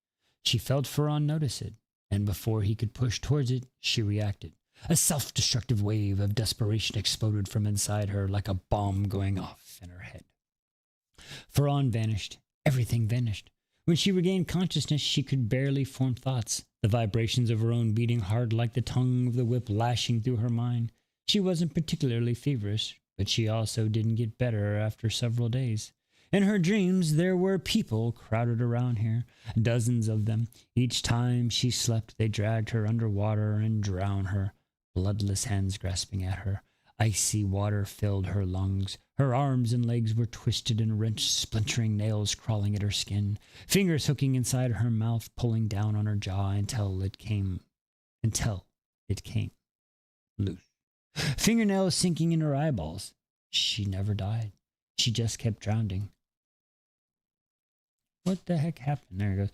she felt Ferran notice it, and before he could push towards it, she reacted. A self-destructive wave of desperation exploded from inside her like a bomb going off in her head. Ferran vanished. Everything vanished. When she regained consciousness, she could barely form thoughts, the vibrations of her own beating hard like the tongue of the whip lashing through her mind. She wasn't particularly feverish, but she also didn't get better after several days. In her dreams, there were people crowded around here, dozens of them. Each time she slept, they dragged her underwater and drowned her, bloodless hands grasping at her, Icy water filled her lungs. Her arms and legs were twisted and wrenched, splintering nails crawling at her skin, fingers hooking inside her mouth, pulling down on her jaw until it came loose. Fingernails sinking in her eyeballs. She never died. She just kept drowning. What the heck happened? There it goes.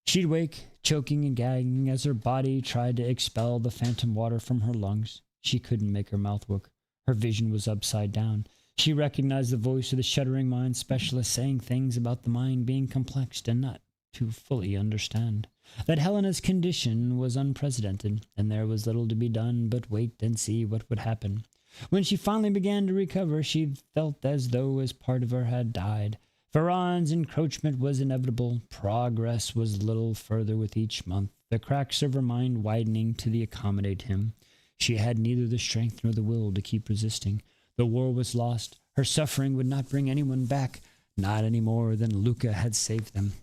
She'd wake, choking and gagging as her body tried to expel the phantom water from her lungs. She couldn't make her mouth work. Her vision was upside down. She recognized the voice of the shuddering mind specialist saying things about the mind being complex and not to fully understand. That Helena's condition was unprecedented, and there was little to be done but wait and see what would happen. When she finally began to recover, she felt as though as part of her had died. Ferran's encroachment was inevitable. Progress was little further with each month, the cracks of her mind widening to accommodate him. She had neither the strength nor the will to keep resisting. The war was lost. Her suffering would not bring anyone back, not any more than Luca had saved them.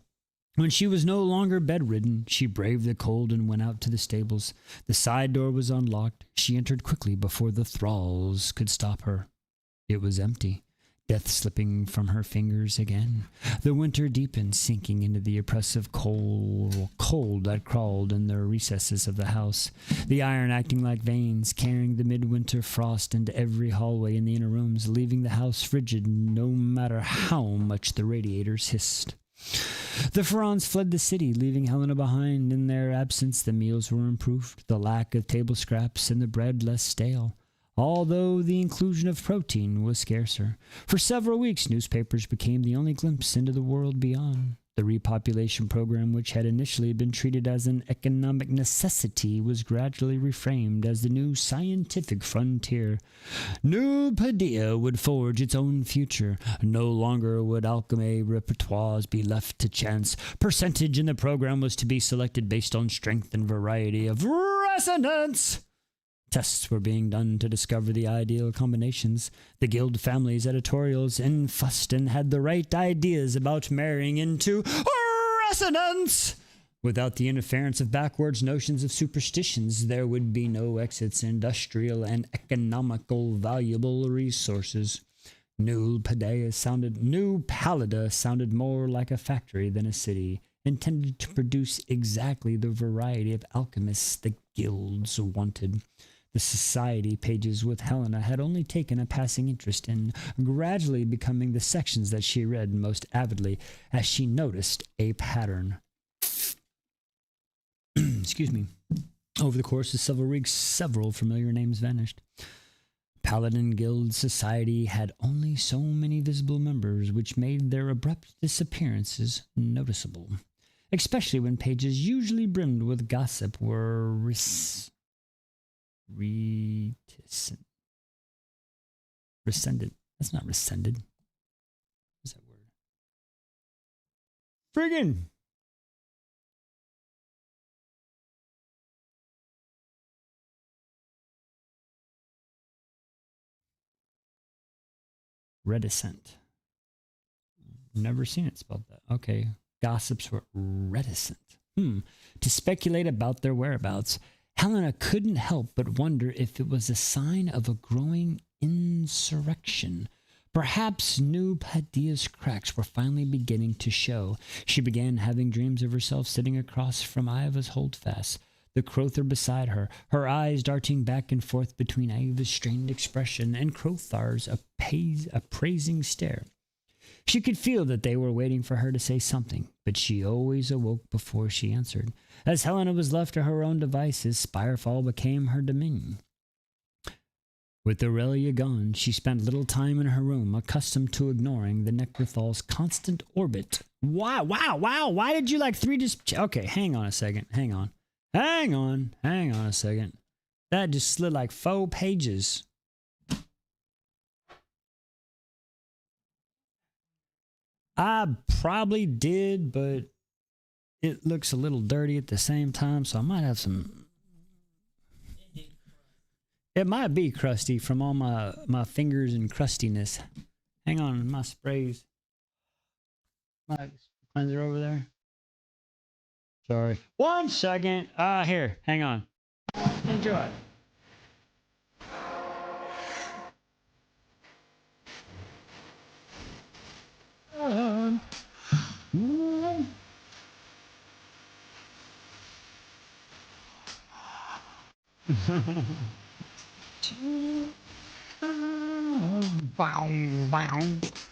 When she was no longer bedridden, she braved the cold and went out to the stables. The side door was unlocked. She entered quickly before the thralls could stop her. It was empty. Death slipping from her fingers again. The winter deepened, sinking into the oppressive cold that crawled in the recesses of the house. The iron acting like veins, carrying the midwinter frost into every hallway in the inner rooms, leaving the house frigid no matter how much the radiators hissed. The Ferrans fled the city, leaving Helena behind. In their absence, the meals were improved, the lack of table scraps and the bread less stale, although the inclusion of protein was scarcer. For several weeks, newspapers became the only glimpse into the world beyond. The repopulation program, which had initially been treated as an economic necessity, was gradually reframed as the new scientific frontier. New Padilla would forge its own future. No longer would alchemy repertoires be left to chance. Percentage in the program was to be selected based on strength and variety of resonance. Tests were being done to discover the ideal combinations. The guild family's editorials fussed and had the right ideas about marrying into resonance. Without the interference of backwards notions of superstitions, there would be no exits, industrial and economical valuable resources. New Pallida sounded more like a factory than a city, intended to produce exactly the variety of alchemists the guilds wanted. The society pages with Helena had only taken a passing interest in, gradually becoming the sections that she read most avidly as she noticed a pattern. Excuse me. Over the course of several weeks, several familiar names vanished. Paladin Guild Society had only so many visible members, which made their abrupt disappearances noticeable, especially when pages usually brimmed with gossip were rescinded. That's not rescinded. What's that word? Friggin' reticent. Never seen it spelled that. Okay. Gossips were reticent. To speculate about their whereabouts. Helena couldn't help but wonder if it was a sign of a growing insurrection. Perhaps New Padilla's cracks were finally beginning to show. She began having dreams of herself sitting across from Iva's holdfast, the Crowther beside her, her eyes darting back and forth between Iva's strained expression and Crowthar's appraising stare. She could feel that they were waiting for her to say something, but she always awoke before she answered. As Helena was left to her own devices, Spirefall became her dominion. With Aurelia gone, she spent little time in her room, accustomed to ignoring the Necrothal's constant orbit. Wow, why did you like three just... Okay, hang on a second, hang on a second. That just slid like 4 pages. I probably did, but it looks a little dirty at the same time, so I might have some... It might be crusty from all my fingers and crustiness. Hang on, my sprays. My cleanser over there. Sorry. 1 second. Here, hang on. Enjoy.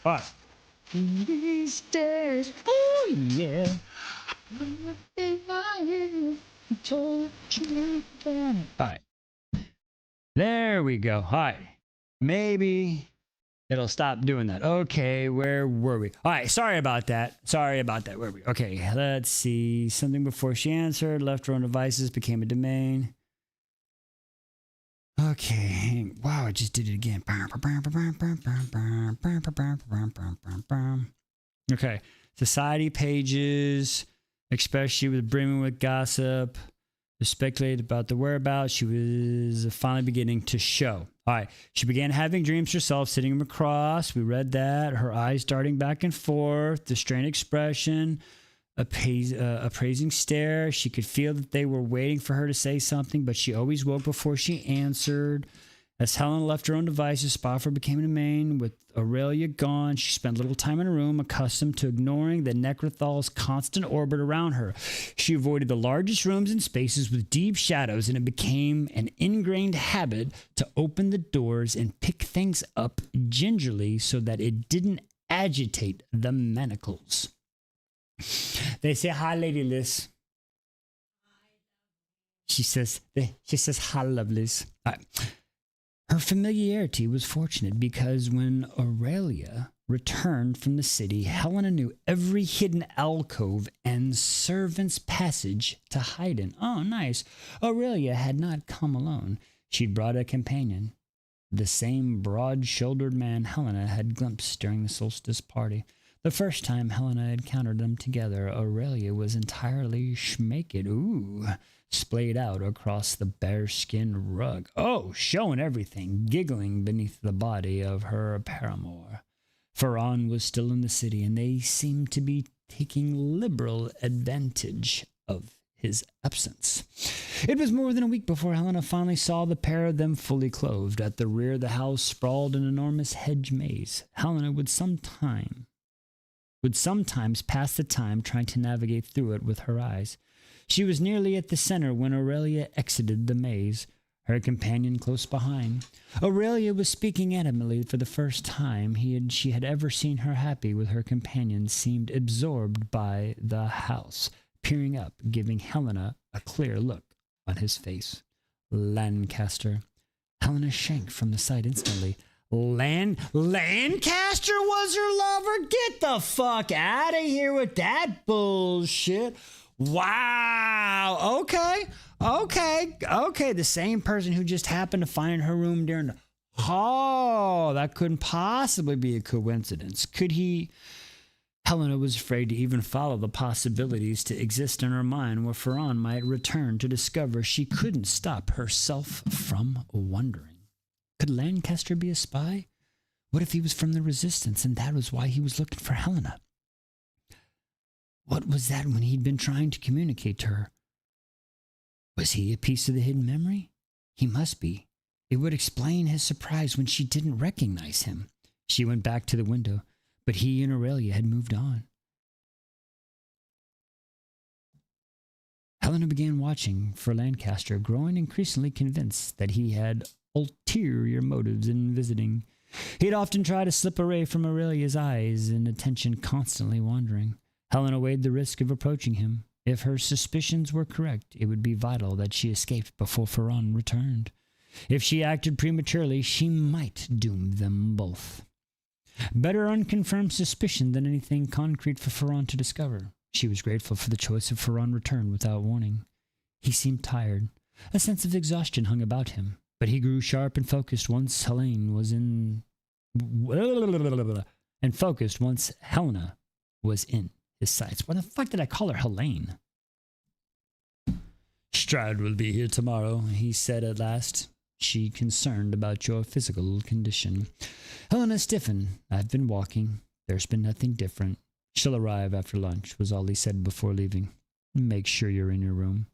What? These days, oh yeah. Alright. There we go. Alright. Maybe it'll stop doing that. Okay, where were we? Alright, sorry about that. Where were we? Okay, let's see. Something before she answered. Left her own devices, became a domain. Okay. Wow, I just did it again. Okay. Society pages, expressed she was brimming with gossip, speculated about the whereabouts. She was finally beginning to show. All right. She began having dreams herself, sitting them across. We read that. Her eyes darting back and forth, the strained expression, appraising stare. She could feel that they were waiting for her to say something, but she always woke before she answered. As Helen left her own devices, Spofford became a domain. With Aurelia gone, she spent little time in a room, accustomed to ignoring the Necrothal's constant orbit around her. She avoided the largest rooms and spaces with deep shadows, and it became an ingrained habit to open the doors and pick things up gingerly so that it didn't agitate the manacles. They say, hi, Lady Liz. She says, hi, lovelies. All right. Her familiarity was fortunate because when Aurelia returned from the city, Helena knew every hidden alcove and servant's passage to hide in. Oh, nice. Aurelia had not come alone. She'd brought a companion, the same broad-shouldered man Helena had glimpsed during the solstice party. The first time Helena encountered them together, Aurelia was entirely schmaked. Ooh. Splayed out across the bearskin rug. Oh, showing everything, giggling beneath the body of her paramour. Ferran was still in the city, and they seemed to be taking liberal advantage of his absence. It was more than a week before Helena finally saw the pair of them fully clothed. At the rear of the house sprawled an enormous hedge maze. Helena would sometimes pass the time trying to navigate through it with her eyes. She was nearly at the center when Aurelia exited the maze, her companion close behind. Aurelia was speaking animately for the first time she had ever seen her happy with her companion, seemed absorbed by the house, peering up, giving Helena a clear look on his face. Lancaster. Helena shrank from the sight instantly. Lancaster was her lover? Get the fuck out of here with that bullshit. Wow. Okay. The same person who just happened to find her room during the... Oh, that couldn't possibly be a coincidence. Could he... Helena was afraid to even follow the possibilities to exist in her mind where Ferran might return to discover she couldn't stop herself from wondering. Could Lancaster be a spy? What if he was from the Resistance and that was why he was looking for Helena? What was that when he'd been trying to communicate to her? Was he a piece of the hidden memory? He must be. It would explain his surprise when she didn't recognize him. She went back to the window, but he and Aurelia had moved on. Helena began watching for Lancaster, growing increasingly convinced that he had ulterior motives in visiting. He'd often try to slip away from Aurelia's eyes and attention, constantly wandering. Helena weighed the risk of approaching him. If her suspicions were correct, it would be vital that she escaped before Ferran returned. If she acted prematurely, she might doom them both. Better unconfirmed suspicion than anything concrete for Ferran to discover. She was grateful for the choice of Ferran returned without warning. He seemed tired. A sense of exhaustion hung about him, but he grew sharp and focused once Helena was in his sights. What the fuck did I call her? Helene. Stride will be here tomorrow, he said at last. She concerned about your physical condition. Helena stiffened. I've been walking. There's been nothing different. She'll arrive after lunch, was all he said before leaving. Make sure you're in your room.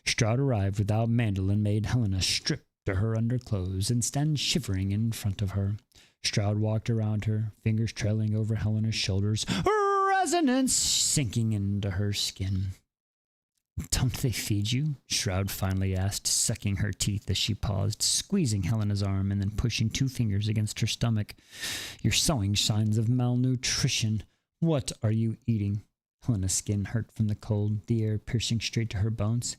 Stroud arrived without Mandel and made Helena strip to her underclothes and stand shivering in front of her. Stroud walked around her, fingers trailing over Helena's shoulders, resonance sinking into her skin. Don't they feed you? Shroud finally asked, sucking her teeth as she paused, squeezing Helena's arm and then pushing 2 fingers against her stomach. You're showing signs of malnutrition. What are you eating? Helena's skin hurt from the cold, the air piercing straight to her bones.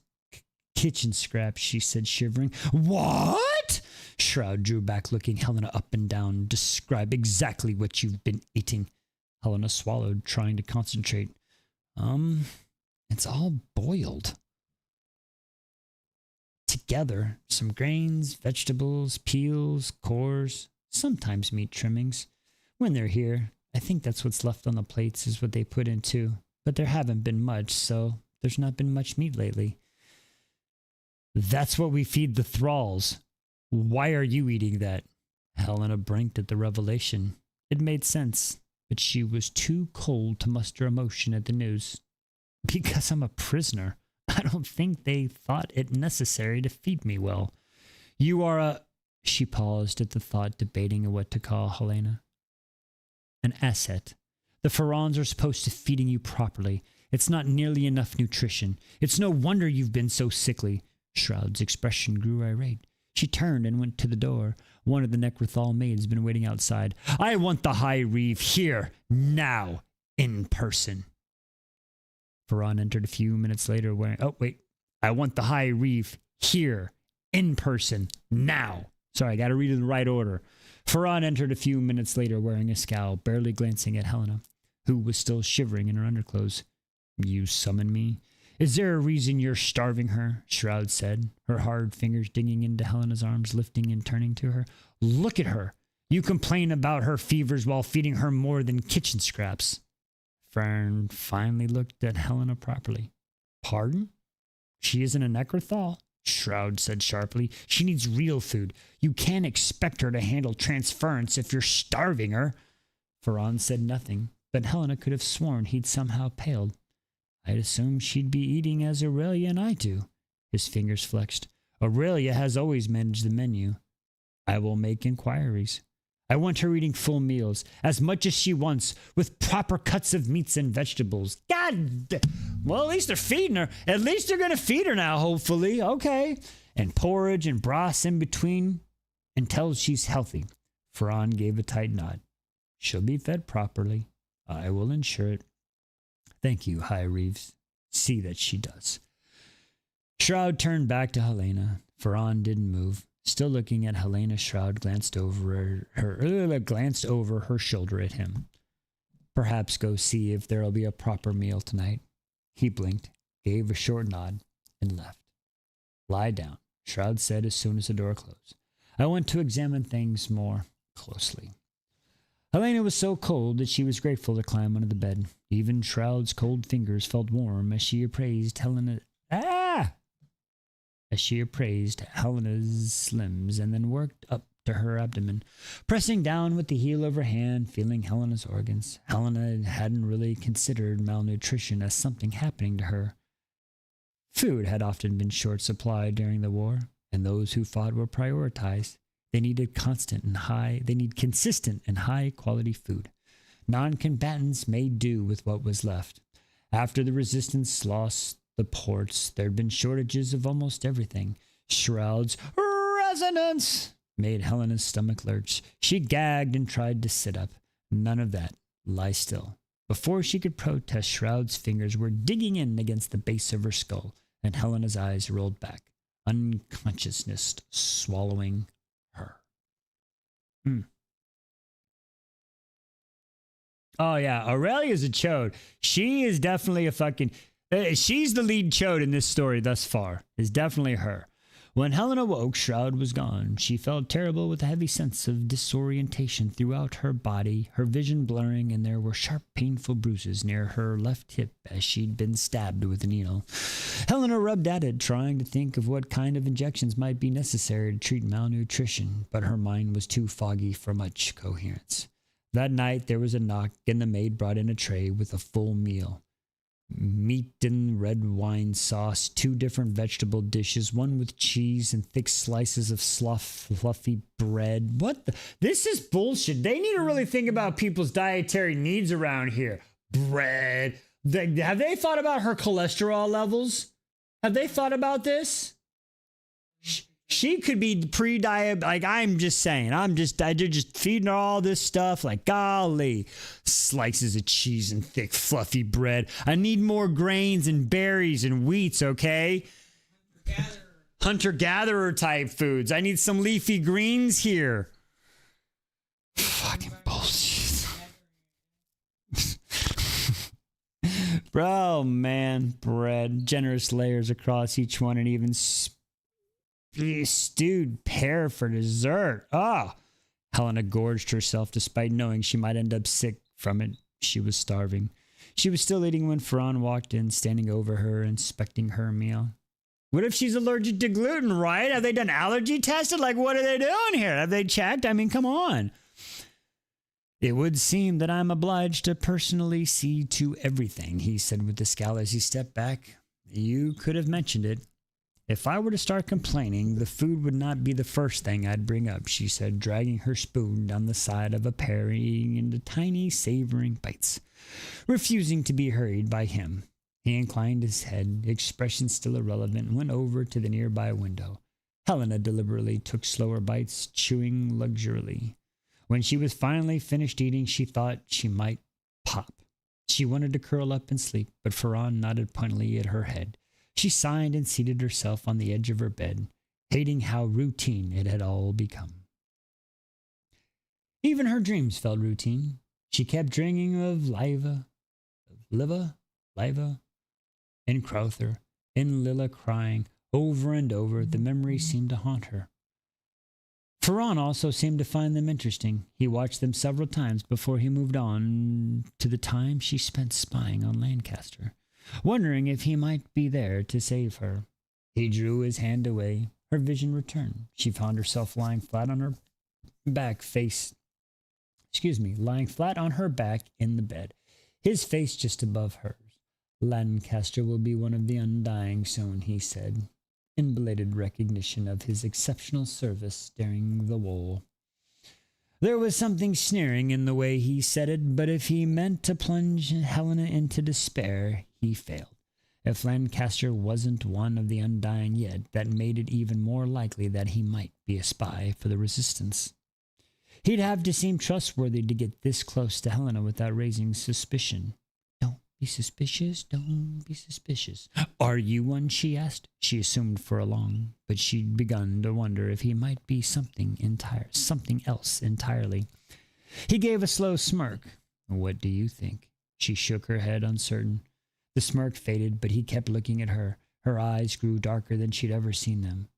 Kitchen scraps, she said, shivering. What? Shroud drew back, looking Helena up and down. Describe exactly what you've been eating. Helena swallowed, trying to concentrate. It's all boiled. Together, some grains, vegetables, peels, cores, sometimes meat trimmings. When they're here, I think that's what's left on the plates is what they put in too. But there haven't been much, so there's not been much meat lately. That's what we feed the thralls. Why are you eating that? Helena blinked at the revelation. It made sense, but she was too cold to muster emotion at the news. Because I'm a prisoner. I don't think they thought it necessary to feed me well. You are a... She paused at the thought, debating what to call Helena. An asset. The Pharaons are supposed to feeding you properly. It's not nearly enough nutrition. It's no wonder you've been so sickly. Shroud's expression grew irate. She turned and went to the door. One of the Necrothal maids had been waiting outside. I want the High Reeve here, now, in person. Pharaon entered a few minutes later wearing... Oh, wait. I want the High Reeve here, in person, now. Sorry, I got to read it in the right order. Pharaon entered a few minutes later wearing a scowl, barely glancing at Helena, who was still shivering in her underclothes. You summon me? Is there a reason you're starving her? Shroud said, her hard fingers digging into Helena's arms, lifting and turning to her. Look at her. You complain about her fevers while feeding her more than kitchen scraps. Fern finally looked at Helena properly. Pardon? She isn't a Necrothal? Shroud said sharply. She needs real food. You can't expect her to handle transference if you're starving her. Pharaon said nothing, but Helena could have sworn he'd somehow paled. I'd assume she'd be eating as Aurelia and I do. His fingers flexed. Aurelia has always managed the menu. I will make inquiries. I want her eating full meals, as much as she wants, with proper cuts of meats and vegetables. God! Well, at least they're feeding her. At least they're going to feed her now, hopefully. Okay. And porridge and broths in between until she's healthy. Pharaon gave a tight nod. She'll be fed properly. I will ensure it. Thank you, High Reeves. See that she does. Shroud turned back to Helena. Pharaon didn't move. Still looking at Helena, Shroud glanced over her shoulder at him. Perhaps go see if there'll be a proper meal tonight. He blinked, gave a short nod, and left. Lie down, Shroud said as soon as the door closed. I want to examine things more closely. Helena was so cold that she was grateful to climb under the bed. Even Shroud's cold fingers felt warm as she appraised Helena's limbs and then worked up to her abdomen, pressing down with the heel of her hand, feeling Helena's organs. Helena hadn't really considered malnutrition as something happening to her. Food had often been short supply during the war, and those who fought were prioritized. They need consistent and high quality food. Non-combatants made do with what was left. After the resistance lost the ports, there'd been shortages of almost everything. Shroud's resonance made Helena's stomach lurch. She gagged and tried to sit up. None of that. Lie still. Before she could protest, Shroud's fingers were digging in against the base of her skull, and Helena's eyes rolled back, unconsciousness swallowing her. Oh yeah, Aurelia's a chode. She is definitely a fucking... she's the lead chode in this story thus far. Is definitely her. When Helena woke, Shroud was gone. She felt terrible with a heavy sense of disorientation throughout her body, her vision blurring, and there were sharp, painful bruises near her left hip as she'd been stabbed with a needle. Helena rubbed at it, trying to think of what kind of injections might be necessary to treat malnutrition, but her mind was too foggy for much coherence. That night there was a knock, and the maid brought in a tray with a full meal. Meat and red wine sauce, 2 different vegetable dishes, one with cheese and thick slices of fluffy bread. What the? This is bullshit. They need to really think about people's dietary needs around here. Bread. Have they thought about her cholesterol levels? Have they thought about this? She could be pre-diabetic. Like, I'm just saying. They're just feeding her all this stuff. Like, golly, slices of cheese and thick, fluffy bread. I need more grains and berries and wheats, okay? Hunter-gatherer type foods. I need some leafy greens here. Fucking bullshit. Bro, man, bread. Generous layers across each one and even stewed pear for dessert. Oh, Helena gorged herself despite knowing she might end up sick from it. She was starving. She was still eating when Ferran walked in, standing over her, inspecting her meal. What if she's allergic to gluten, right? Have they done allergy tested? Like, what are they doing here? Have they checked? I mean, come on. It would seem that I'm obliged to personally see to everything, he said with a scowl as he stepped back. You could have mentioned it. If I were to start complaining, the food would not be the first thing I'd bring up, she said, dragging her spoon down the side of a pear, eating into tiny, savoring bites, refusing to be hurried by him. He inclined his head, expression still irrelevant, and went over to the nearby window. Helena deliberately took slower bites, chewing luxuriously. When she was finally finished eating, she thought she might pop. She wanted to curl up and sleep, but Ferran nodded pointedly at her head. She sighed and seated herself on the edge of her bed, hating how routine it had all become. Even her dreams felt routine. She kept dreaming of Liva, and Crowther, and Lilla crying. Over and over, the memories seemed to haunt her. Ferran also seemed to find them interesting. He watched them several times before he moved on to the time she spent spying on Lancaster, wondering if he might be there to save her. He drew his hand away. Her vision returned. She found herself lying flat on her back in the bed, his face just above hers. Lancaster will be one of the undying soon, he said, in belated recognition of his exceptional service during the war. There was something sneering in the way he said it, but if he meant to plunge Helena into despair, he failed. If Lancaster wasn't one of the undying yet, that made it even more likely that he might be a spy for the Resistance. He'd have to seem trustworthy to get this close to Helena without raising suspicion. Don't be suspicious, don't be suspicious. Are you one? She asked. She assumed for a long, but she'd begun to wonder if he might be something else entirely. He gave a slow smirk. What do you think? She shook her head, uncertain. The smirk faded, but he kept looking at her. Her eyes grew darker than she'd ever seen them.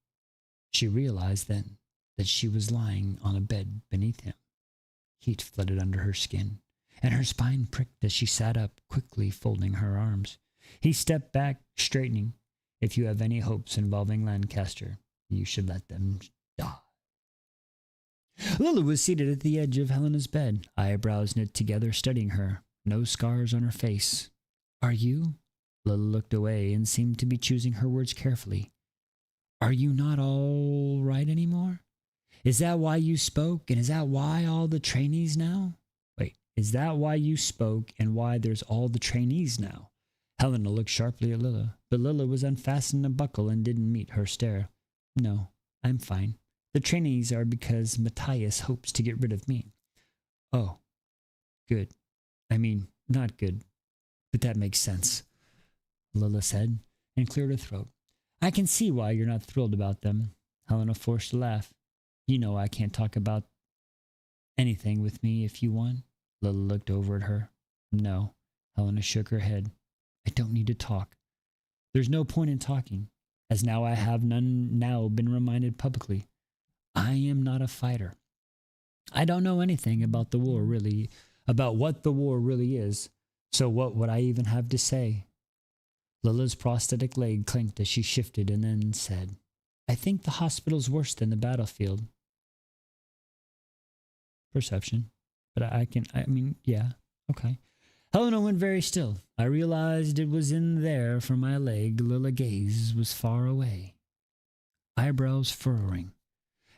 She realized then that she was lying on a bed beneath him. Heat flooded under her skin, and her spine pricked as she sat up, quickly folding her arms. He stepped back, straightening. If you have any hopes involving Lancaster, you should let them die. Lilla was seated at the edge of Helena's bed, eyebrows knit together, studying her. No scars on her face. Are you? Lilla looked away and seemed to be choosing her words carefully. Are you not all right anymore? Is that why you spoke, and is that why all the trainees now? Wait, is that why you spoke and why there's all the trainees now? Helena looked sharply at Lilla, but Lilla was unfastening a buckle and didn't meet her stare. No, I'm fine. The trainees are because Matthias hopes to get rid of me. Oh, good. I mean, not good, but that makes sense, Lilla said, and cleared her throat. I can see why you're not thrilled about them. Helena forced a laugh. You know I can't talk about anything with me if you want. Lilla looked over at her. No. Helena shook her head. I don't need to talk. There's no point in talking, as now I have now been reminded publicly. I am not a fighter. I don't know anything about the war really, about what the war really is, so what would I even have to say? Lilla's prosthetic leg clinked as she shifted and then said, I think the hospital's worse than the battlefield. Perception. But yeah, okay. Helena went very still. I realized it was in there for my leg. Lilla gaze was far away. Eyebrows furrowing.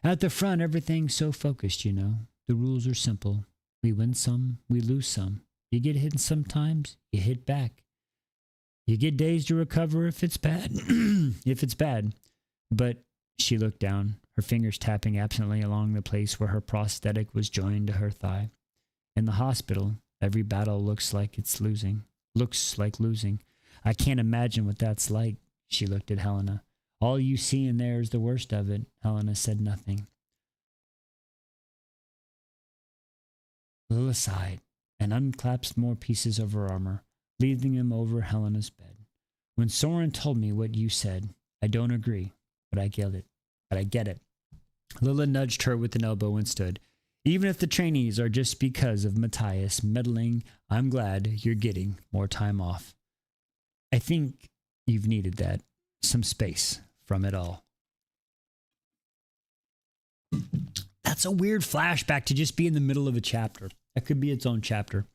At the front, everything's so focused, you know. The rules are simple. We win some, we lose some. You get hit sometimes, you hit back. You get days to recover if it's bad. If it's bad. But she looked down, her fingers tapping absently along the place where her prosthetic was joined to her thigh. In the hospital, every battle looks like losing. I can't imagine what that's like. She looked at Helena. All you see in there is the worst of it. Helena said nothing. Lila sighed and unclasped more pieces of her armor, leaving them over Helena's bed. When Soren told me what you said, I don't agree, but I get it. Lila nudged her with an elbow and stood. Even if the trainees are just because of Matthias meddling, I'm glad you're getting more time off. I think you've needed that. Some space from it all. That's a weird flashback to just be in the middle of a chapter. That could be its own chapter.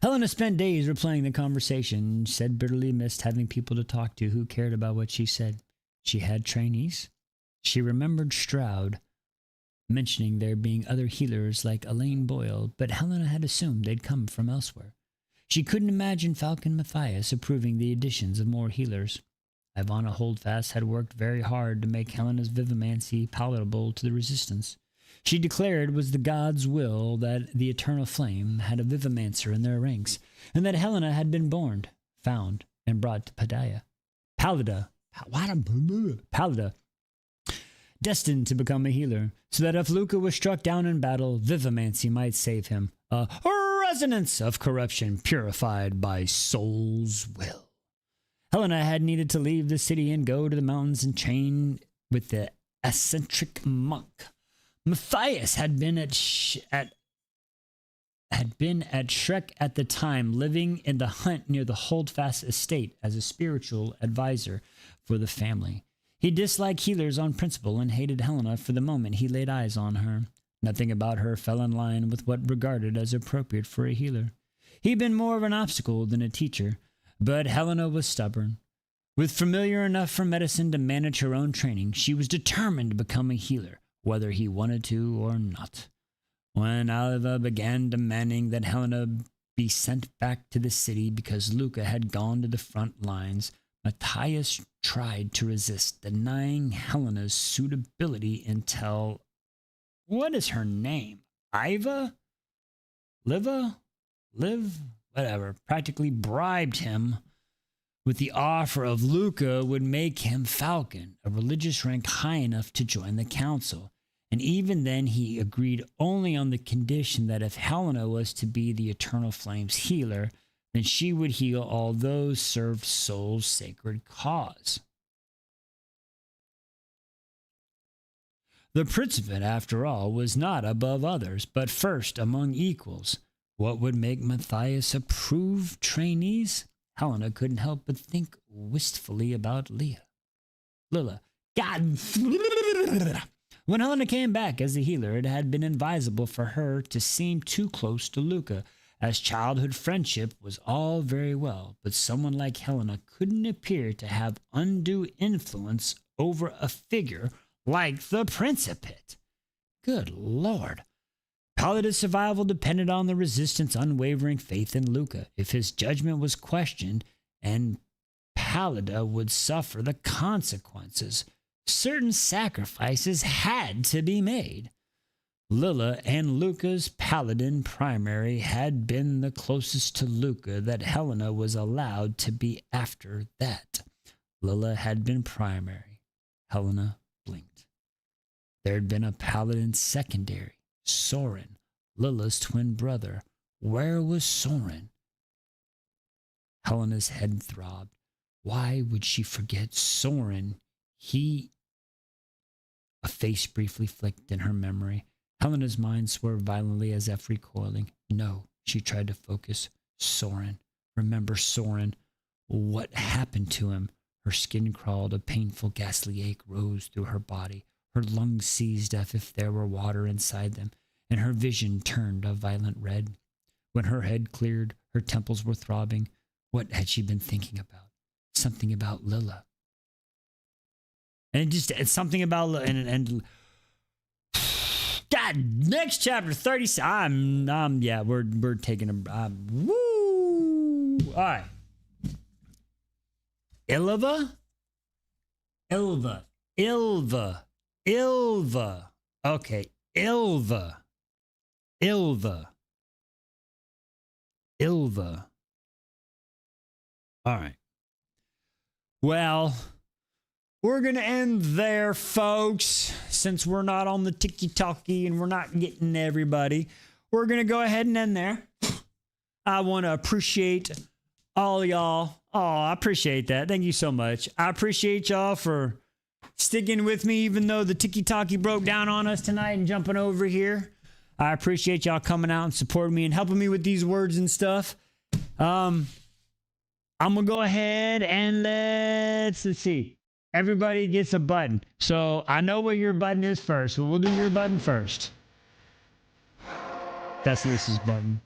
Helena spent days replaying the conversation, said bitterly missed having people to talk to who cared about what she said. She had trainees. She remembered Stroud mentioning there being other healers like Elaine Boyle, but Helena had assumed they'd come from elsewhere. She couldn't imagine Falcon Matthias approving the additions of more healers. Ivana Holdfast had worked very hard to make Helena's vivimancy palatable to the Resistance. She declared it was the gods' will that the Eternal Flame had a vivimancer in their ranks, and that Helena had been born, found, and brought to Pallida, destined to become a healer, so that if Luca was struck down in battle, vivimancy might save him. A resonance of corruption purified by soul's will. Helena had needed to leave the city and go to the mountains and train with the eccentric monk. Matthias had been at Shrek at the time, living in the hut near the Holdfast estate as a spiritual advisor for the family. He disliked healers on principle and hated Helena for the moment he laid eyes on her. Nothing about her fell in line with what regarded as appropriate for a healer. He'd been more of an obstacle than a teacher, but Helena was stubborn. With familiar enough for medicine to manage her own training, she was determined to become a healer, whether he wanted to or not. When Aliva began demanding that Helena be sent back to the city because Luca had gone to the front lines, Matthias tried to resist, denying Helena's suitability until... What is her name? Iva? Liva? Liv? Whatever. Practically bribed him with the offer of Luca would make him Falcon, a religious rank high enough to join the council. And even then he agreed only on the condition that if Helena was to be the Eternal Flame's healer, then she would heal all those served Soul's sacred cause. The Principate, after all, was not above others, but first among equals. What would make Matthias approve trainees? Helena couldn't help but think wistfully about Lila. God! When Helena came back as a healer, it had been advisable for her to seem too close to Luca, as childhood friendship was all very well, but someone like Helena couldn't appear to have undue influence over a figure like the Principate. Good Lord. Pallida's survival depended on the Resistance' unwavering faith in Luca. If his judgment was questioned, and Pallida would suffer the consequences, certain sacrifices had to be made. Lila and Luca's paladin primary had been the closest to Luca that Helena was allowed to be after that. Lila had been primary. Helena blinked. There had been a paladin secondary, Soren, Lila's twin brother. Where was Soren? Helena's head throbbed. Why would she forget Soren? A face briefly flicked in her memory. Helena's mind swerved violently as if recoiling. No, she tried to focus. Soren. Remember Soren. What happened to him? Her skin crawled. A painful, ghastly ache rose through her body. Her lungs seized as if there were water inside them, and her vision turned a violent red. When her head cleared, her temples were throbbing. What had she been thinking about? Something about Lila. And it's something about and God, next chapter 30. Yeah, we're taking a woo. All right. Ilva? Ilva. Ilva. Ilva. Okay. Ilva. Ilva. Ilva. All right. Well, we're going to end there, folks. Since we're not on the tiki-talkie and we're not getting everybody, we're going to go ahead and end there. I want to appreciate all y'all. Oh, I appreciate that. Thank you so much. I appreciate y'all for sticking with me, even though the tiki-talkie broke down on us tonight and jumping over here. I appreciate y'all coming out and supporting me and helping me with these words and stuff. I'm going to go ahead and let's see. Everybody gets a button. So I know what your button is first. So we'll do your button first. That's Lisa's button.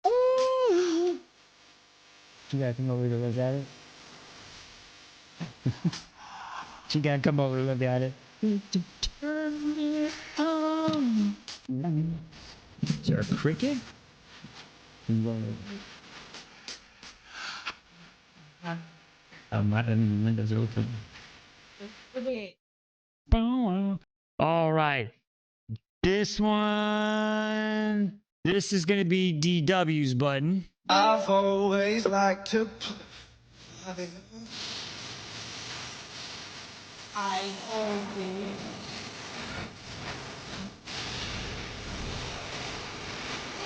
Ooh. You gotta come over to look at it. She gotta come over to look at it. Turn me on. Is there a cricket? My window's open. Okay. All right. This one. This is gonna be DW's button. I've always liked to play.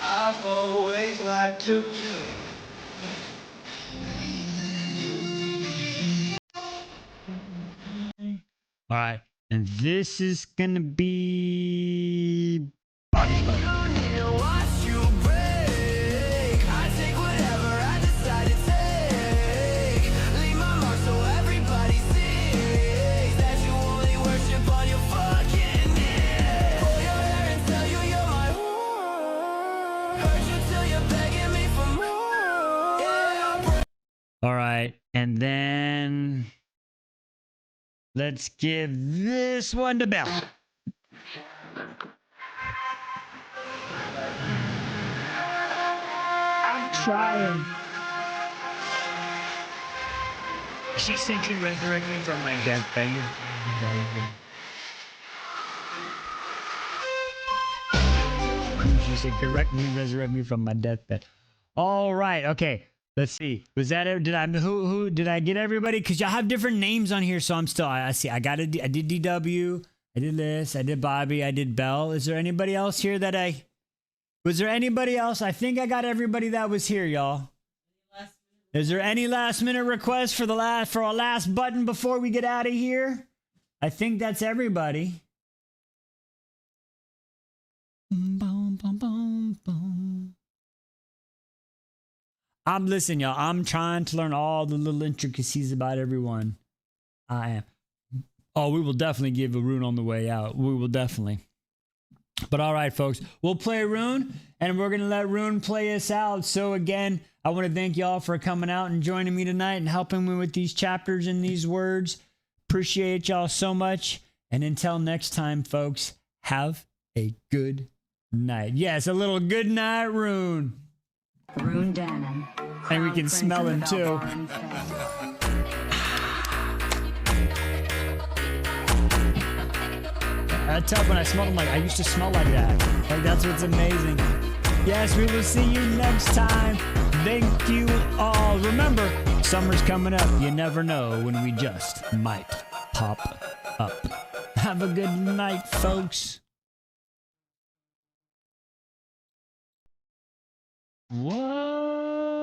I've always liked to play. All right. And this is gonna be Bobby's button. All right, and then let's give this one to Belle. I'm trying. She said to resurrect me from my deathbed. She said, correct me, resurrect me from my deathbed. All right, okay. Let's see. Was that it? Did I who did I get everybody? Because y'all have different names on here, so I'm still. I see. I did DW. I did this. I did Bobby. I did Belle. Is there anybody else here that I? Was there anybody else? I think I got everybody that was here, y'all. Is there any last minute requests for our last button before we get out of here? I think that's everybody. Boom, boom, boom, boom. Listen, y'all. I'm trying to learn all the little intricacies about everyone. I am. Oh, we will definitely give a rune on the way out. We will definitely. But all right, folks, we'll play Rune, and we're going to let Rune play us out. So again, I want to thank y'all for coming out and joining me tonight and helping me with these chapters and these words. Appreciate y'all so much. And until next time, folks, have a good night. Yes, a little good night Rune. Rune Dannon. And we can smell him too. That's tough when I smell them. Like I used to smell like that. Like that's what's amazing. Yes, we will see you next time. Thank you all. Remember, summer's coming up. You never know when we just might pop up. Have a good night, folks. Whoa.